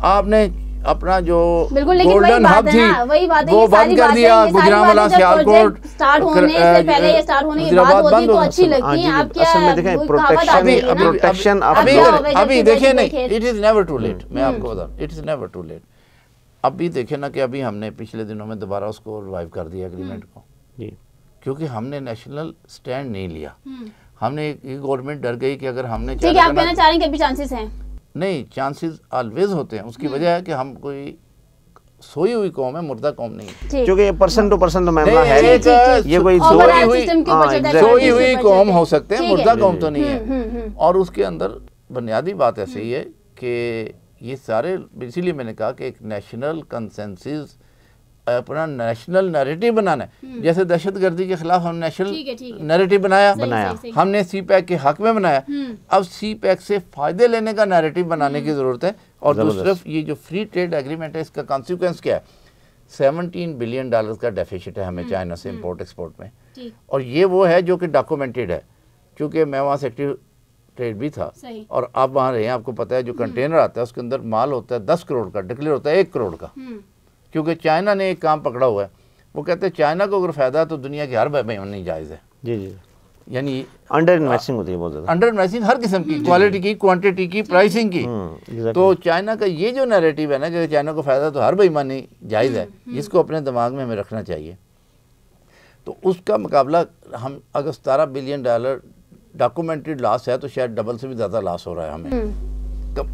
आपने अपना जो गोल्डन हब थी वो बंद कर दिया, गुजरांवाला, सियालकोट स्टार्ट होने से पहले ये स्टार्ट होने की बात होती तो अच्छी लगती है। आप क्या प्रोटेक्शन अभी देखें नहीं, it is never too late. मैं आपको बताऊं, it is never too late. अभी देखें ना कि अभी हमने पिछले दिनों में दोबारा उसको रिवाइव कर दिया एग्रीमेंट को, क्योंकि हमने नेशनल स्टैंड नहीं लिया। हमने गवर्नमेंट डर गई कि अगर हमने ठीक है, आप कहना चाह रहे हैं कि अभी चांसेस हैं? नहीं, चांसेस ऑलवेज होते हैं। उसकी वजह है कि हम कोई सोई हुई कौम है, मुर्दा कौम नहीं, क्योंकि ये पर्सन टू पर्सन तो मामला है, ये कोई सोई हुई कौम हो सकते हैं, मुर्दा कौम तो नहीं है। और उसके अंदर बुनियादी बात ऐसे ही है कि ये सारे, इसीलिए मैंने कहा कि एक नेशनल कंसेंसस, अपना नेशनल नैरेटिव बनाना है। जैसे दहशतगर्दी के खिलाफ हम नेशनल नैरेटिव बनाया, हमने CPEC के हक में बनाया, अब CPEC से फ़ायदे लेने का नैरेटिव बनाने की ज़रूरत है। और दूसरा ये जो फ्री ट्रेड एग्रीमेंट है, इसका कॉन्सिक्वेंस क्या है? $17 बिलियन का डेफिसिट है हमें चाइना से इम्पोर्ट एक्सपोर्ट में, और ये वो है जो कि डॉक्यूमेंटेड है, क्योंकि मैं वहाँ सेक्रेटरी ट्रेड भी था और आप वहाँ रहे हैं, आपको पता है जो कंटेनर आता है उसके अंदर माल होता है 10 करोड़ का, डिक्लेयर होता है 1 करोड़ का, क्योंकि चाइना ने एक काम पकड़ा हुआ है। वो कहते हैं चाइना को अगर फ़ायदा है तो दुनिया की हर बेईमानी जायज़ है। जी, यानी अंडर इन्वेस्टिंग होती है बहुत ज़्यादा, अंडर इन्वेस्टिंग हर किस्म की, क्वालिटी की, क्वांटिटी की, प्राइसिंग की। तो चाइना का ये जो नैरेटिव है ना कि चाइना को फ़ायदा तो हर बेईमानी जायज़ है, जिसको अपने दिमाग में हमें रखना चाहिए। तो उसका मुकाबला हम अगर $17 बिलियन डॉक्यूमेंटेड लॉस है तो शायद डबल से भी ज़्यादा लॉस हो रहा है हमें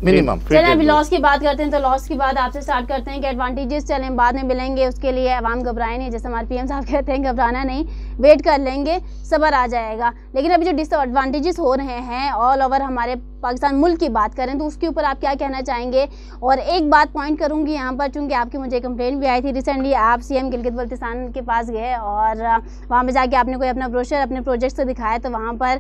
मिनिमम। चलें अभी लॉस की बात करते हैं, तो लॉस की बात आपसे स्टार्ट करते हैं कि एडवांटेजेस चलें बाद में मिलेंगे, उसके लिए आवाम घबराए नहीं, जैसे हमारे PM साहब कहते हैं घबराना नहीं, वेट कर लेंगे, सब्र आ जाएगा। लेकिन अभी जो डिसएडवांटेजेस हो रहे हैं ऑल ओवर हमारे पाकिस्तान मुल्क की बात करें तो उसके ऊपर आप क्या कहना चाहेंगे? और एक बात पॉइंट करूंगी यहाँ पर, चूँकि आपकी मुझे कंप्लेंट भी आई थी रिसेंटली, आप CM गिलगित बल्तिस्तान के पास गए और वहाँ पर जाके आपने कोई अपना ब्रोशर अपने प्रोजेक्ट से दिखाया, तो वहाँ पर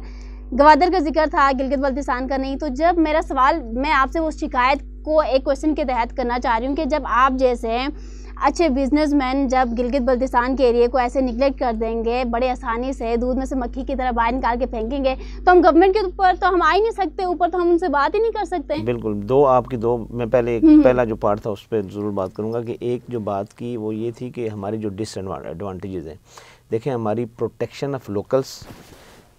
गवादर का जिक्र था, गिलगित बल्तिस्तान का नहीं। तो जब मेरा सवाल, मैं आपसे उस शिकायत को एक क्वेश्चन के तहत करना चाह रही हूँ कि जब आप जैसे अच्छे बिजनेसमैन जब गिलगित बल्तिस्तान के एरिया को ऐसे निगलेक्ट कर देंगे, बड़े आसानी से दूध में से मक्खी की तरह बाहर निकाल के फेंकेंगे, तो हम गवर्नमेंट के ऊपर तो हम आ ही नहीं सकते, ऊपर तो हम उनसे बात ही नहीं कर सकते। बिल्कुल, मैं पहले पहला जो पार्ट था उस पर ज़रूर बात करूँगा कि एक जो बात की वो ये थी कि हमारी जो डिसएडवांटेजेस हैं, देखें हमारी protection of locals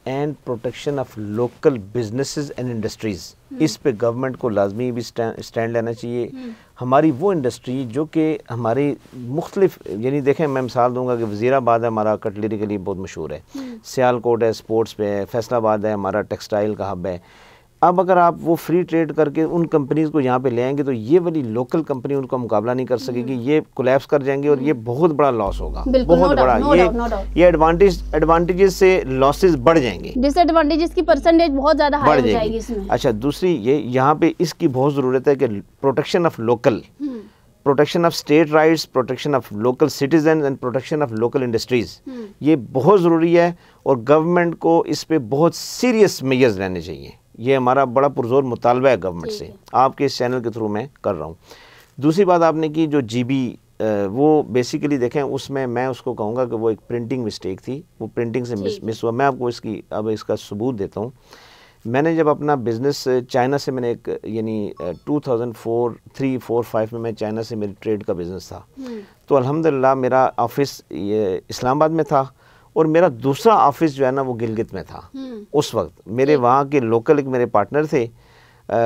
and protection of local businesses and industries, इस पे गवर्नमेंट को लाजमी भी स्टैंड लेना चाहिए। हमारी वो इंडस्ट्री जो कि हमारी मुख्तलिफ, यानी देखें मैं मिसाल दूंगा कि वज़ीराबाद है हमारा कटलरी के लिए बहुत मशहूर है, सियालकोट है स्पोर्ट्स पे है, फैसलाबाद है हमारा टेक्सटाइल का हब है। अब अगर आप वो फ्री ट्रेड करके उन कंपनीज़ को यहाँ पे ले आएंगे तो ये वाली लोकल कंपनी उनका मुकाबला नहीं कर सकेगी, ये कोलैप्स कर जाएंगे और ये बहुत बड़ा लॉस होगा, बहुत बड़ा। ये एडवांटेजेस से लॉसेस बढ़ जाएंगे, डिसएडवांटेजेस की परसेंटेज बहुत ज़्यादा हाई हो जाएगी इसमें। अच्छा, दूसरी ये यहाँ पे इसकी बहुत ज़रूरत है कि protection of local, protection of state rights, protection of local citizen and protection of local industries, ये बहुत ज़रूरी है और गवर्नमेंट को इस पे बहुत सीरियस मेजर्स लेने चाहिए। ये हमारा बड़ा पुरजोर मुतालबा है गवर्नमेंट से, आपके इस चैनल के थ्रू मैं कर रहा हूँ। दूसरी बात आपने की जो जीबी, वो बेसिकली देखें उसमें मैं उसको कहूँगा कि वो एक प्रिंटिंग मिस्टेक थी, वो प्रिंटिंग से मिस हुआ। मैं आपको इसकी अब इसका सबूत देता हूँ। मैंने जब अपना बिज़नेस चाइना से, मैंने एक यानी 2004, 3, 4, 5 में मैं चाइना से मेरी ट्रेड का बिज़नेस था, तो अल्हम्दुलिल्लाह मेरा ऑफिस इस्लामाबाद में था और मेरा दूसरा ऑफिस जो है ना वो गिलगित में था। उस वक्त मेरे वहाँ के लोकल एक मेरे पार्टनर थे,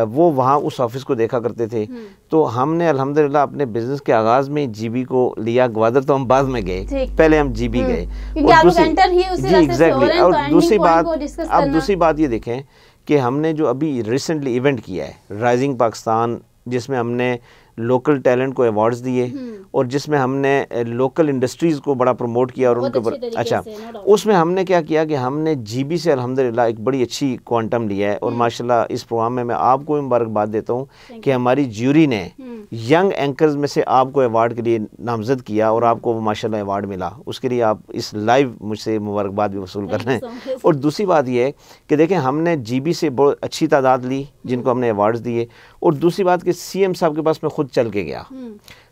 वो वहाँ उस ऑफिस को देखा करते थे। तो हमने अल्हम्दुलिल्लाह अपने बिजनेस के आगाज़ में जीबी को लिया। ग्वादर तो हम बाद में गए, पहले हम जीबी गए। एग्जैक्टली। और दूसरी बात ये देखें कि हमने जो अभी रिसेंटली इवेंट किया है राइजिंग पाकिस्तान, जिसमें हमने लोकल टैलेंट को अवार्ड्स दिए और जिसमें हमने लोकल इंडस्ट्रीज़ को बड़ा प्रमोट किया और उनके ऊपर, अच्छा, उसमें हमने क्या किया कि हमने जीबी से अल्हम्दुलिल्लाह एक बड़ी अच्छी क्वांटम लिया है और माशाल्लाह इस प्रोग्राम में मैं आपको भी मुबारकबाद देता हूँ कि हमारी ज्यूरी ने यंग एंकर्स में से आपको अवार्ड के लिए नामजद किया और आपको वो माशाल्लाह अवार्ड मिला। उसके लिए आप इस लाइव मुझसे मुबारकबाद भी वसूल कर रहे हैं। और दूसरी बात ये है कि देखें हमने जीबी से बहुत अच्छी तादाद ली जिनको हमने अवार्ड्स दिए, और दूसरी बात कि सीएम साहब के पास मैं खुद चल के गया,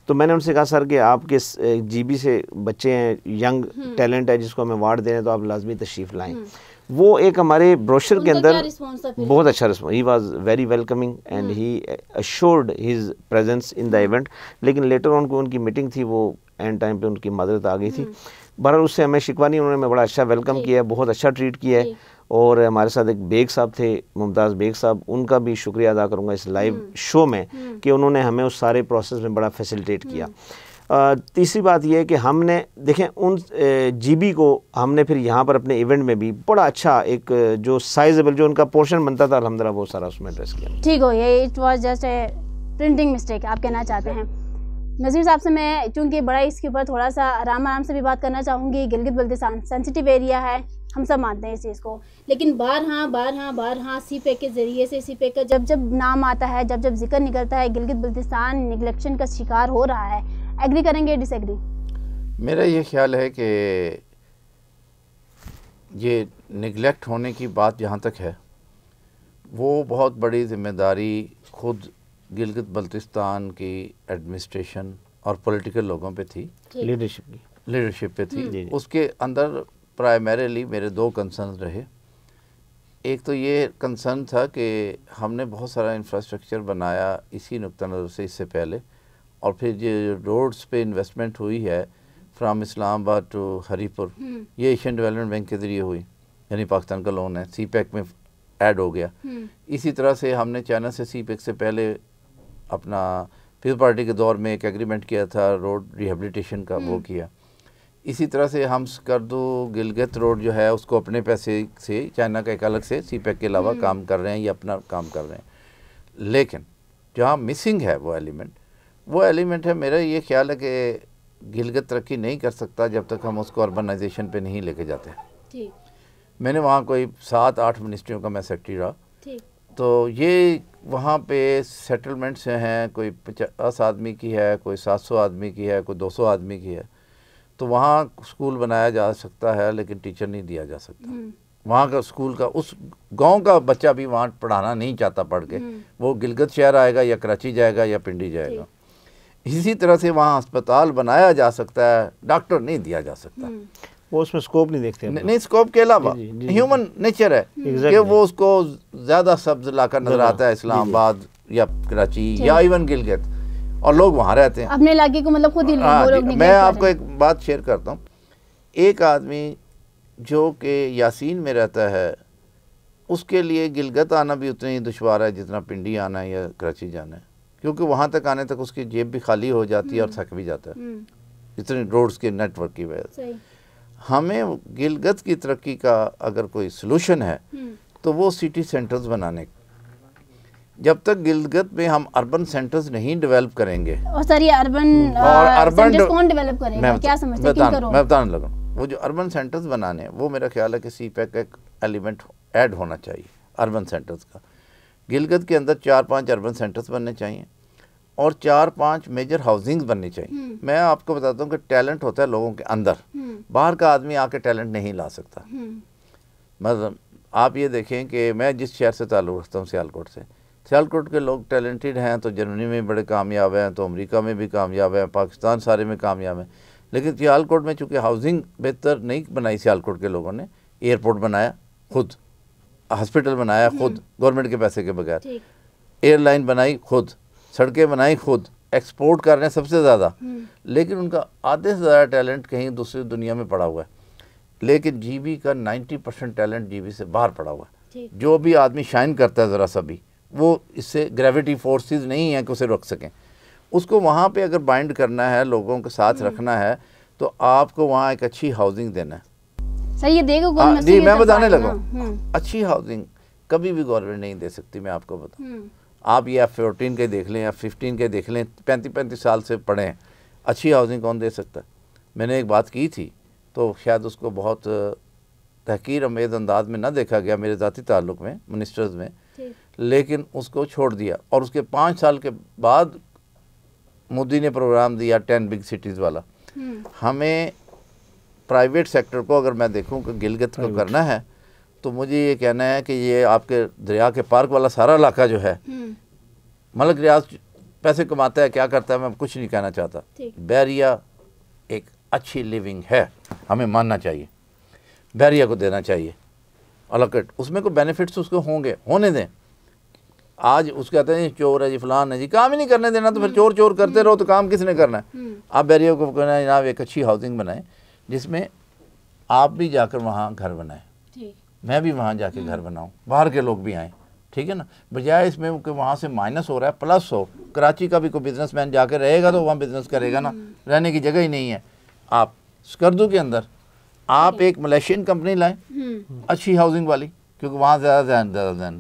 तो मैंने उनसे कहा सर कि आपके जीबी से बच्चे हैं, यंग टैलेंट है जिसको हम अवार्ड दे रहे हैं, तो आप लाजमी तशरीफ़ लाएं। वो एक हमारे ब्रोशर के अंदर बहुत अच्छा response, he was very welcoming and he assured his presence in the event. लेकिन लेटर ऑन को उनकी मीटिंग थी, वो एंड टाइम पे उनकी मदद आ गई थी। बहरहाल उससे हमें शिकवा नहीं, उन्होंने बड़ा अच्छा वेलकम किया, बहुत अच्छा ट्रीट किया है। और हमारे साथ एक बेग साहब थे, मुमताज़ बेग साहब, उनका भी शुक्रिया अदा करूँगा इस लाइव शो में कि उन्होंने हमें उस सारे प्रोसेस में बड़ा फैसिलिटेट किया। तीसरी बात यह है कि हमने देखें उन जीबी को हमने फिर यहाँ पर अपने इवेंट में भी बड़ा अच्छा एक जो साइजेबल जो उनका पोर्शन बनता था अल्हम्दुलिल्लाह वो सारा उसमें एड्रेस किया। ठीक हो, ये it was just a printing mistake आप कहना चाहते हैं। नज़ीर साहब से मैं चूँकि बड़ा इसके ऊपर थोड़ा सा आराम से भी बात करना चाहूँगी। गिलगित बल्तिस्तान सेंसिटिव एरिया है, हम सब मानते हैं इस चीज़ को, लेकिन बारहा सीपैक के ज़रिए से सीपैक का जब नाम आता है, जब जिक्र निकलता है, गिलगित बल्तिस्तान निगलेक्शन का शिकार हो रहा है। एग्री करेंगे, डिसएग्री? मेरा ये ख्याल है कि ये निगलेक्ट होने की बात जहाँ तक है, वो बहुत बड़ी ज़िम्मेदारी खुद गिलगित बल्तिस्तान की एडमिनिस्ट्रेशन और पॉलिटिकल लोगों पे थी, लीडरशिप पे थी। उसके अंदर प्राइमरीली मेरे दो कंसर्न रहे। एक तो ये कंसर्न था कि हमने बहुत सारा इंफ्रास्ट्रक्चर बनाया इसी नुक्ता नज़र से इससे पहले, और फिर जो रोड्स पे इन्वेस्टमेंट हुई है फ्राम इस्लामाबाद टू हरीपुर, ये एशियन डेवलपमेंट बैंक के ज़रिए हुई, यानी पाकिस्तान का लोन है, सीपैक में ऐड हो गया। इसी तरह से हमने चाइना से सीपैक से पहले अपना पीपल्स पार्टी के दौर में एक एग्रीमेंट किया था रोड रिहेबिलिटेशन का, वो किया। इसी तरह से हम स्कर्दू गिलगित रोड जो है उसको अपने पैसे से चाइना का एक अलग से सीपैक के अलावा काम कर रहे हैं या अपना काम कर रहे हैं। लेकिन जहाँ मिसिंग है वो एलिमेंट है, मेरा ये ख्याल है कि गिलगित तरक्की नहीं कर सकता जब तक हम उसको अर्बनाइजेशन पे नहीं लेके जाते। ठीक। मैंने वहाँ कोई 7-8 मिनिस्ट्रियों का मैं सेक्रेटरी रहा। ठीक। तो ये वहाँ पे सेटलमेंट्स हैं, कोई 50 आदमी की है, कोई 700 आदमी की है, कोई 200 आदमी की है। तो वहाँ स्कूल बनाया जा सकता है लेकिन टीचर नहीं दिया जा सकता। वहाँ का स्कूल का उस गांव का बच्चा भी वहाँ पढ़ाना नहीं चाहता पढ़ के, वो गिलगित शहर आएगा या कराची जाएगा या पिंडी जाएगा। इसी तरह से वहाँ अस्पताल बनाया जा सकता है, डॉक्टर नहीं दिया जा सकता। वो उसमें स्कोप नहीं देखते। नहीं, स्कोप के अलावा ह्यूमन नेचर है कि वो उसको ज़्यादा सब्ज इलाका नजर आता है, इस्लामाबाद या कराची या इवन गिलगित, और लोग वहाँ रहते हैं अपने इलाके को, मतलब खुद ही मैं आपको एक बात शेयर करता हूँ। एक आदमी जो कि यासीन में रहता है उसके लिए गिलगित आना भी उतना ही दुश्वार है जितना पिंडी आना है या कराची जाना है, क्योंकि वहाँ तक आने तक उसकी जेब भी खाली हो जाती है और थक भी जाता है इतने रोड्स के नेटवर्क की वजह से। हमें गिलगित की तरक्की का अगर कोई सलूशन है तो वो सिटी सेंटर्स बनाने। जब तक गिलगित में हम अर्बन सेंटर्स नहीं डेवलप करेंगे और सर ये अर्बन सेंटर्स कौन डेवलप करेगा, क्या समझते हैं? मैं बताने लगा, वो जो अर्बन सेंटर्स बनाने हैं वो मेरा ख्याल है कि CPEC का एक एलिमेंट ऐड होना चाहिए अर्बन सेंटर्स का। गिलगित के अंदर 4-5 अर्बन सेंटर्स बनने चाहिए और 4-5 मेजर हाउसिंग्स बननी चाहिए। मैं आपको बताता हूँ कि टैलेंट होता है लोगों के अंदर, बाहर का आदमी आके टैलेंट नहीं ला सकता। मतलब आप ये देखें कि मैं जिस शहर से ताल्लुक़ रखता हूँ सियालकोट से, सियालकोट के लोग टैलेंटेड हैं तो जर्मनी में बड़े कामयाब हैं, तो अमेरिका में भी कामयाब हैं, पाकिस्तान सारे में कामयाब हैं। लेकिन सियालकोट में चूँकि हाउसिंग बेहतर नहीं बनाई सियालकोट के लोगों ने, एयरपोर्ट बनाया खुद, हॉस्पिटल बनाया खुद गवर्नमेंट के पैसे के बगैर, एयरलाइन बनाई खुद, सड़कें बनाई खुद, एक्सपोर्ट कर रहे हैं सबसे ज़्यादा, लेकिन उनका आधे से ज़्यादा टैलेंट कहीं दूसरी दुनिया में पड़ा हुआ है। लेकिन GB का 90% टैलेंट GB से बाहर पड़ा हुआ है। जो भी आदमी शाइन करता है ज़रा सा भी, वो इससे ग्रेविटी फोर्सेस नहीं है कि उसे रोक सकें। उसको वहाँ पे अगर बाइंड करना है, लोगों के साथ रखना है, तो आपको वहाँ एक अच्छी हाउसिंग देना है। सही ये देगा कौन? जी मैं बताने लगा, अच्छी हाउसिंग कभी भी गवर्नमेंट नहीं दे सकती। मैं आपको बताऊँ, आप ये F14 के देख लें, F15 के देख लें, 35-35 साल से पढ़े हैं, अच्छी हाउसिंग कौन दे सकता है? मैंने एक बात की थी तो शायद उसको बहुत तहकीर अमेज़ अंदाज में ना देखा गया मेरे ज़ाती ताल्लुक़ में मिनिस्टर्स में, लेकिन उसको छोड़ दिया। और उसके 5 साल के बाद मोदी ने प्रोग्राम दिया 10 बिग सिटीज़ वाला। हमें प्राइवेट सेक्टर को अगर मैं देखूं कि गिलगित को करना है तो मुझे ये कहना है कि ये आपके दरिया के पार्क वाला सारा इलाका जो है, मलिक रियाज पैसे कमाता है, क्या करता है मैं कुछ नहीं कहना चाहता, बैरिया एक अच्छी लिविंग है, हमें मानना चाहिए, बैरिया को देना चाहिए अलॉकेट, उसमें कोई बेनिफिट्स उसको होंगे, होने दें। आज उसके कहते हैं चोर है जी, फलान है जी, काम ही नहीं करने देना, तो फिर चोर चोर करते रहो तो काम किसने करना है? आप बैरिया को कहना है जनाब एक अच्छी हाउसिंग बनाएं जिसमें आप भी जाकर वहाँ घर बनाएं, मैं भी वहाँ जाके घर बनाऊँ, बाहर के लोग भी आएँ, ठीक है ना, बजाय इसमें कि वहाँ से माइनस हो रहा है प्लस हो। कराची का भी कोई बिजनेसमैन जाकर रहेगा तो वहाँ बिजनेस करेगा ना, रहने की जगह ही नहीं है। आप स्कर्दू के अंदर आप एक मलेशियन कंपनी लाएं अच्छी हाउसिंग वाली, क्योंकि वहाँ ज़्यादा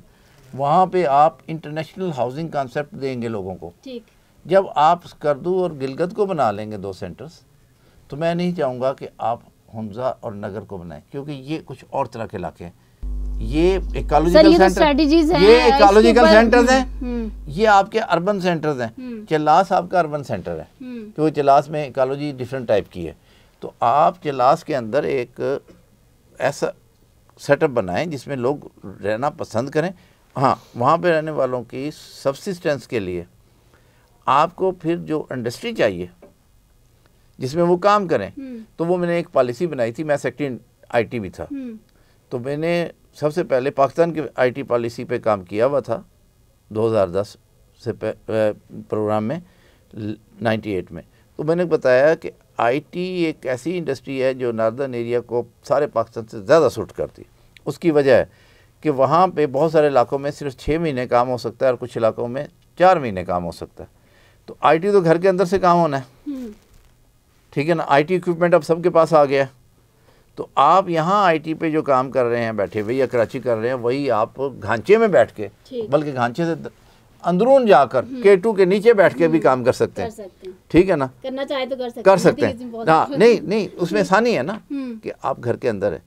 वहाँ पे आप इंटरनेशनल हाउसिंग कॉन्सेप्ट देंगे लोगों को। जब आप स्कर्दू और गिलगित को बना लेंगे 2 सेंटर्स, तो मैं नहीं चाहूँगा कि आप हमजा और नगर को बनाएं, क्योंकि ये कुछ और तरह के इलाके हैं। ये इकोलॉजिकल सेंटर, ये इकोलॉजिकल सेंटर्स हैं, ये आपके अर्बन सेंटर्स हैं। चिल्लास आपका अर्बन सेंटर है क्योंकि चिल्लास में इकोलॉजी डिफरेंट टाइप की है। तो आप चिल्लास के अंदर एक ऐसा सेटअप बनाएं जिसमें लोग रहना पसंद करें। हाँ, वहाँ पे रहने वालों की सब्सिस्टेंस के लिए आपको फिर जो इंडस्ट्री चाहिए जिसमें वो काम करें, तो वो मैंने एक पॉलिसी बनाई थी। मैं सेक्रेटरी IT भी था, तो मैंने सबसे पहले पाकिस्तान की IT पॉलिसी पे काम किया हुआ था 2010 से प्रोग्राम में 98 में। तो मैंने बताया कि IT एक ऐसी इंडस्ट्री है जो नॉर्दर्न एरिया को सारे पाकिस्तान से ज़्यादा सूट करती है। उसकी वजह है कि वहाँ पे बहुत सारे इलाकों में सिर्फ 6 महीने काम हो सकता है और कुछ इलाकों में 4 महीने काम हो सकता है। तो IT तो घर के अंदर से काम होना है, ठीक है ना। IT इक्विपमेंट अब सबके पास आ गया है। तो आप यहाँ IT पे जो काम कर रहे हैं बैठे हुए या कराची कर रहे हैं, वही आप घांचे में बैठ के, बल्कि घांचे से अंदरून जाकर K2 के नीचे बैठ के भी काम कर सकते हैं, ठीक है ना। करना चाहे तो कर सकते हैं। हाँ, नहीं उसमें आसानी है ना कि आप घर के अंदर है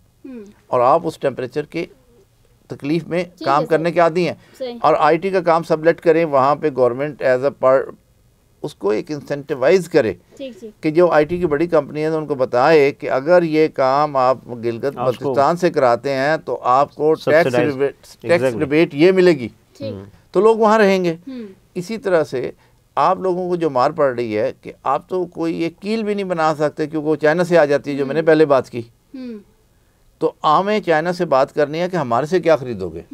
और आप उस टेम्परेचर के तकलीफ में काम करने के आदी हैं और IT का काम सबलेट करें। वहाँ पे गवर्नमेंट एज अ उसको एक इंसेंटिवाइज करे कि जो IT की बड़ी कंपनी है तो उनको बताए कि अगर ये काम आप गिलगित बल्तिस्तान से कराते हैं तो आपको टैक्स रिबेट ये मिलेगी, तो लोग वहाँ रहेंगे। इसी तरह से आप लोगों को जो मार पड़ रही है कि आप तो कोई एक कील भी नहीं बना सकते क्योंकि वो चाइना से आ जाती है, जो मैंने पहले बात की। तो हमें चाइना से बात करनी है कि हमारे से क्या खरीदोगे।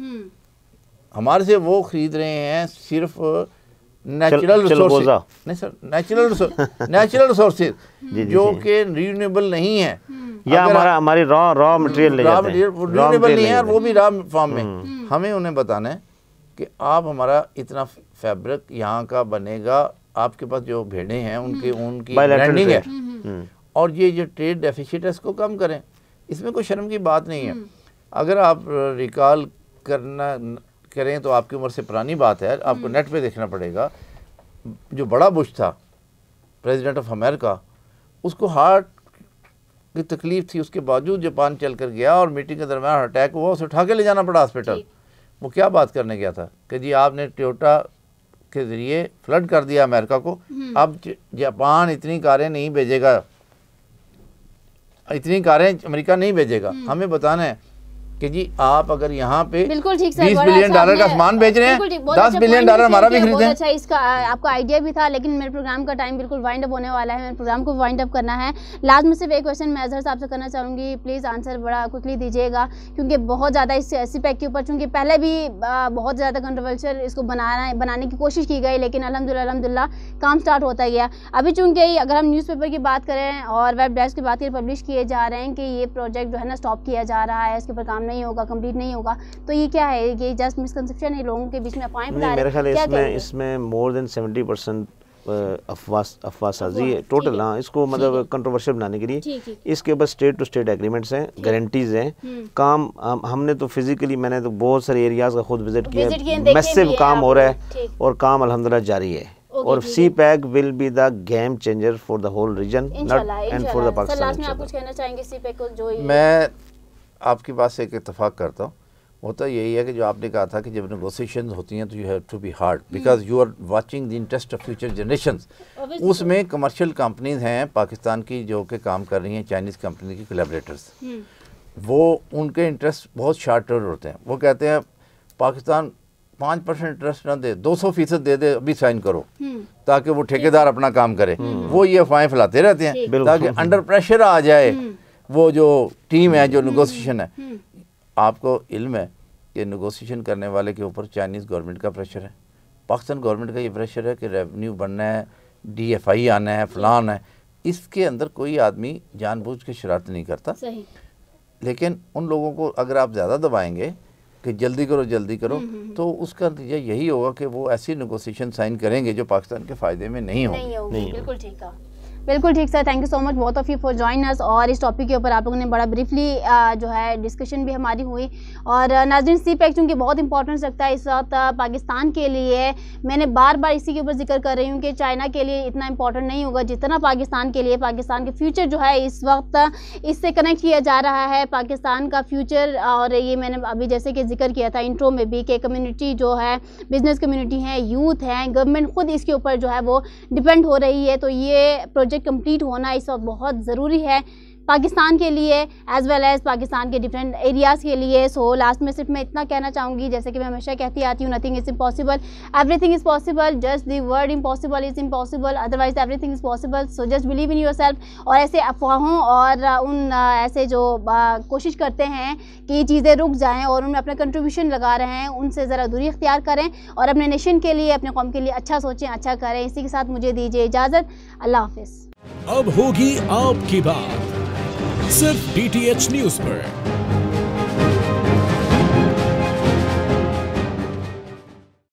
हमारे से वो खरीद रहे हैं सिर्फ नेचुरल रिसोर्सेज, नहीं सर, नेचुरल रिसोर्सेज जो कि रिन्यूएबल नहीं है। या हमारी रॉ मटेरियल ले जाते हैं, रिन्यूएबल नहीं है, वो भी रॉ फॉर्म में। हमें उन्हें बताना है कि आप हमारा इतना फैब्रिक यहाँ का बनेगा, आपके पास जो भेड़ें हैं उनकी ब्रांडिंग है, और ये जो ट्रेड डेफिसिट है इसको कम करें। इसमें कोई शर्म की बात नहीं है। अगर आप रिकॉल करें तो आपकी उम्र से पुरानी बात है, आपको नेट पे देखना पड़ेगा। जो बड़ा बुश था प्रेसिडेंट ऑफ अमेरिका, उसको हार्ट की तकलीफ थी, उसके बावजूद जापान चल कर गया और मीटिंग के दरमियान अटैक हुआ, उसे उठा के ले जाना पड़ा हॉस्पिटल। वो क्या बात करने गया था कि जी आपने टोयोटा के ज़रिए फ्लड कर दिया अमेरिका को, अब जापान इतनी कारें नहीं भेजेगा, इतनी कारें अमेरिका नहीं भेजेगा। हमें बताना है कि जी आप अगर यहाँ पे 20 बिलियन डॉलर का सामान बेच रहे हैं, 10 बिलियन डॉलर हमारा भी खरीदें। अच्छा, इसका आपका आइडिया भी था, लेकिन मेरे प्रोग्राम का टाइम बिल्कुल वाइंड अप होने वाला है, मेरे प्रोग्राम को वाइंड अप करना है। लास्ट में सिर्फ एक क्वेश्चन मैं अजहर साहब से करना चाहूँगी, प्लीज़ आंसर बड़ा क्विकली दीजिएगा, क्योंकि बहुत ज़्यादा इस CPEC के ऊपर, चूँकि पहले भी बहुत ज़्यादा कंट्रोवर्शियल इसको बनाने की कोशिश की गई, लेकिन अल्हम्दुलिल्लाह काम स्टार्ट होता गया। अभी चूँकि अगर हम न्यूज़पेपर की बात करें और वेब डेस्क की बात करें, पब्लिश किए जा रहे हैं कि ये प्रोजेक्ट जो है ना स्टॉप किया जा रहा है, इसके ऊपर काम नहीं होगा, कंप्लीट नहीं होगा, तो ये क्या है? ये जस्ट मिसकंसेप्शन है लोगों के बीच में, अफवाहें फैला रहे हैं? मेरे ख्याल इसमें मोर देन 70% अफवाहसाजी है टोटल। हाँ, इसको मतलब कंट्रोवर्शियल बनाने के लिए इसके ऊपर स्टेट टू स्टेट एग्रीमेंट्स हैं, गारंटीज हैं। काम हमने तो फिजिकली, मैंने तो बहुत सारे एरियाज का खुद विजिट किया, मैसिव काम हो रहा है और काम अल्हम्दुलिल्लाह जारी है। और CPEC will be the game changer for the whole region and for the Pakistan. Last में आप कुछ कहना चाहेंगे CPEC को? जो मैं आपकी बात से एक इत्तेफाक करता हूँ, होता यही है कि जो आपने कहा था कि जब नेगोशिएशंस होती हैं तो you have to be hard because you are watching the interest of future generations. उसमें कमर्शियल कंपनीज हैं पाकिस्तान की जो कि काम कर रही हैं, चाइनीज़ कंपनी की कोलैबोरेटर्स, वो उनके इंटरेस्ट बहुत शार्ट टर्म होते हैं। वो कहते हैं पाकिस्तान 5% इंटरेस्ट ना दे, 200% दे दे, अभी साइन करो, ताकि वो ठेकेदार अपना काम करे। वो ये अफवाहें फैलाते रहते हैं ताकि अंडर प्रेशर आ जाए वो जो टीम है, जो नेगोशिएशन है। आपको इल्म है कि नेगोशिएशन करने वाले के ऊपर चाइनीज़ गवर्नमेंट का प्रेशर है, पाकिस्तान गवर्नमेंट का ये प्रेशर है कि रेवेन्यू बनना है, DFI आना है, फलान है। इसके अंदर कोई आदमी जानबूझ के शरारत नहीं करता। सही। लेकिन उन लोगों को अगर आप ज़्यादा दबाएंगे कि जल्दी करो, तो उसका नतीजा यही होगा कि वो ऐसी नेगोशिएशन साइन करेंगे जो पाकिस्तान के फ़ायदे में नहीं होगी। बिल्कुल ठीक है, बिल्कुल ठीक sir. Thank you so much both of you for join us. और इस टॉपिक के ऊपर आप लोगों ने बड़ा ब्रीफली जो है डिस्कशन भी हमारी हुई। और नाज़रीन, CPEC चूँकि बहुत इंपॉर्टेंस रखता है इस वक्त पाकिस्तान के लिए, मैंने बार बार इसी के ऊपर जिक्र कर रही हूँ कि चाइना के लिए इतना इंपॉर्टेंट नहीं होगा जितना पाकिस्तान के लिए। पाकिस्तान के फ्यूचर जो है इस वक्त इससे कनेक्ट किया जा रहा है, पाकिस्तान का फ्यूचर। और ये मैंने अभी जैसे कि जिक्र किया था इंट्रो में भी कि कम्युनिटी जो है, बिजनेस कम्युनिटी है, यूथ है, गवर्नमेंट खुद इसके ऊपर जो है वो डिपेंड हो रही है। तो ये प्रोजेक्ट कंप्लीट होना इस वक्त बहुत ज़रूरी है पाकिस्तान के लिए एज़ वेल एज़ पाकिस्तान के डिफरेंट एरियाज़ के लिए। सो लास्ट में सिर्फ मैं इतना कहना चाहूँगी, जैसे कि मैं हमेशा कहती आती हूँ, nothing is impossible, everything is possible, just the word impossible is impossible, otherwise everything is possible. So just believe in yourself. और ऐसे अफवाहों और उन ऐसे जो कोशिश करते हैं कि ये चीज़ें रुक जाएँ और उनमें अपना कंट्रीब्यूशन लगा रहे हैं, उनसे ज़रा दूरी इख्तियार करें और अपने नेशन के लिए, अपने कौम के लिए अच्छा सोचें, अच्छा करें। इसी के साथ मुझे दीजिए इजाज़त। अल्लाह हाफिज़। अब होगी आपकी बात सिर्फ DTH न्यूज़ पर।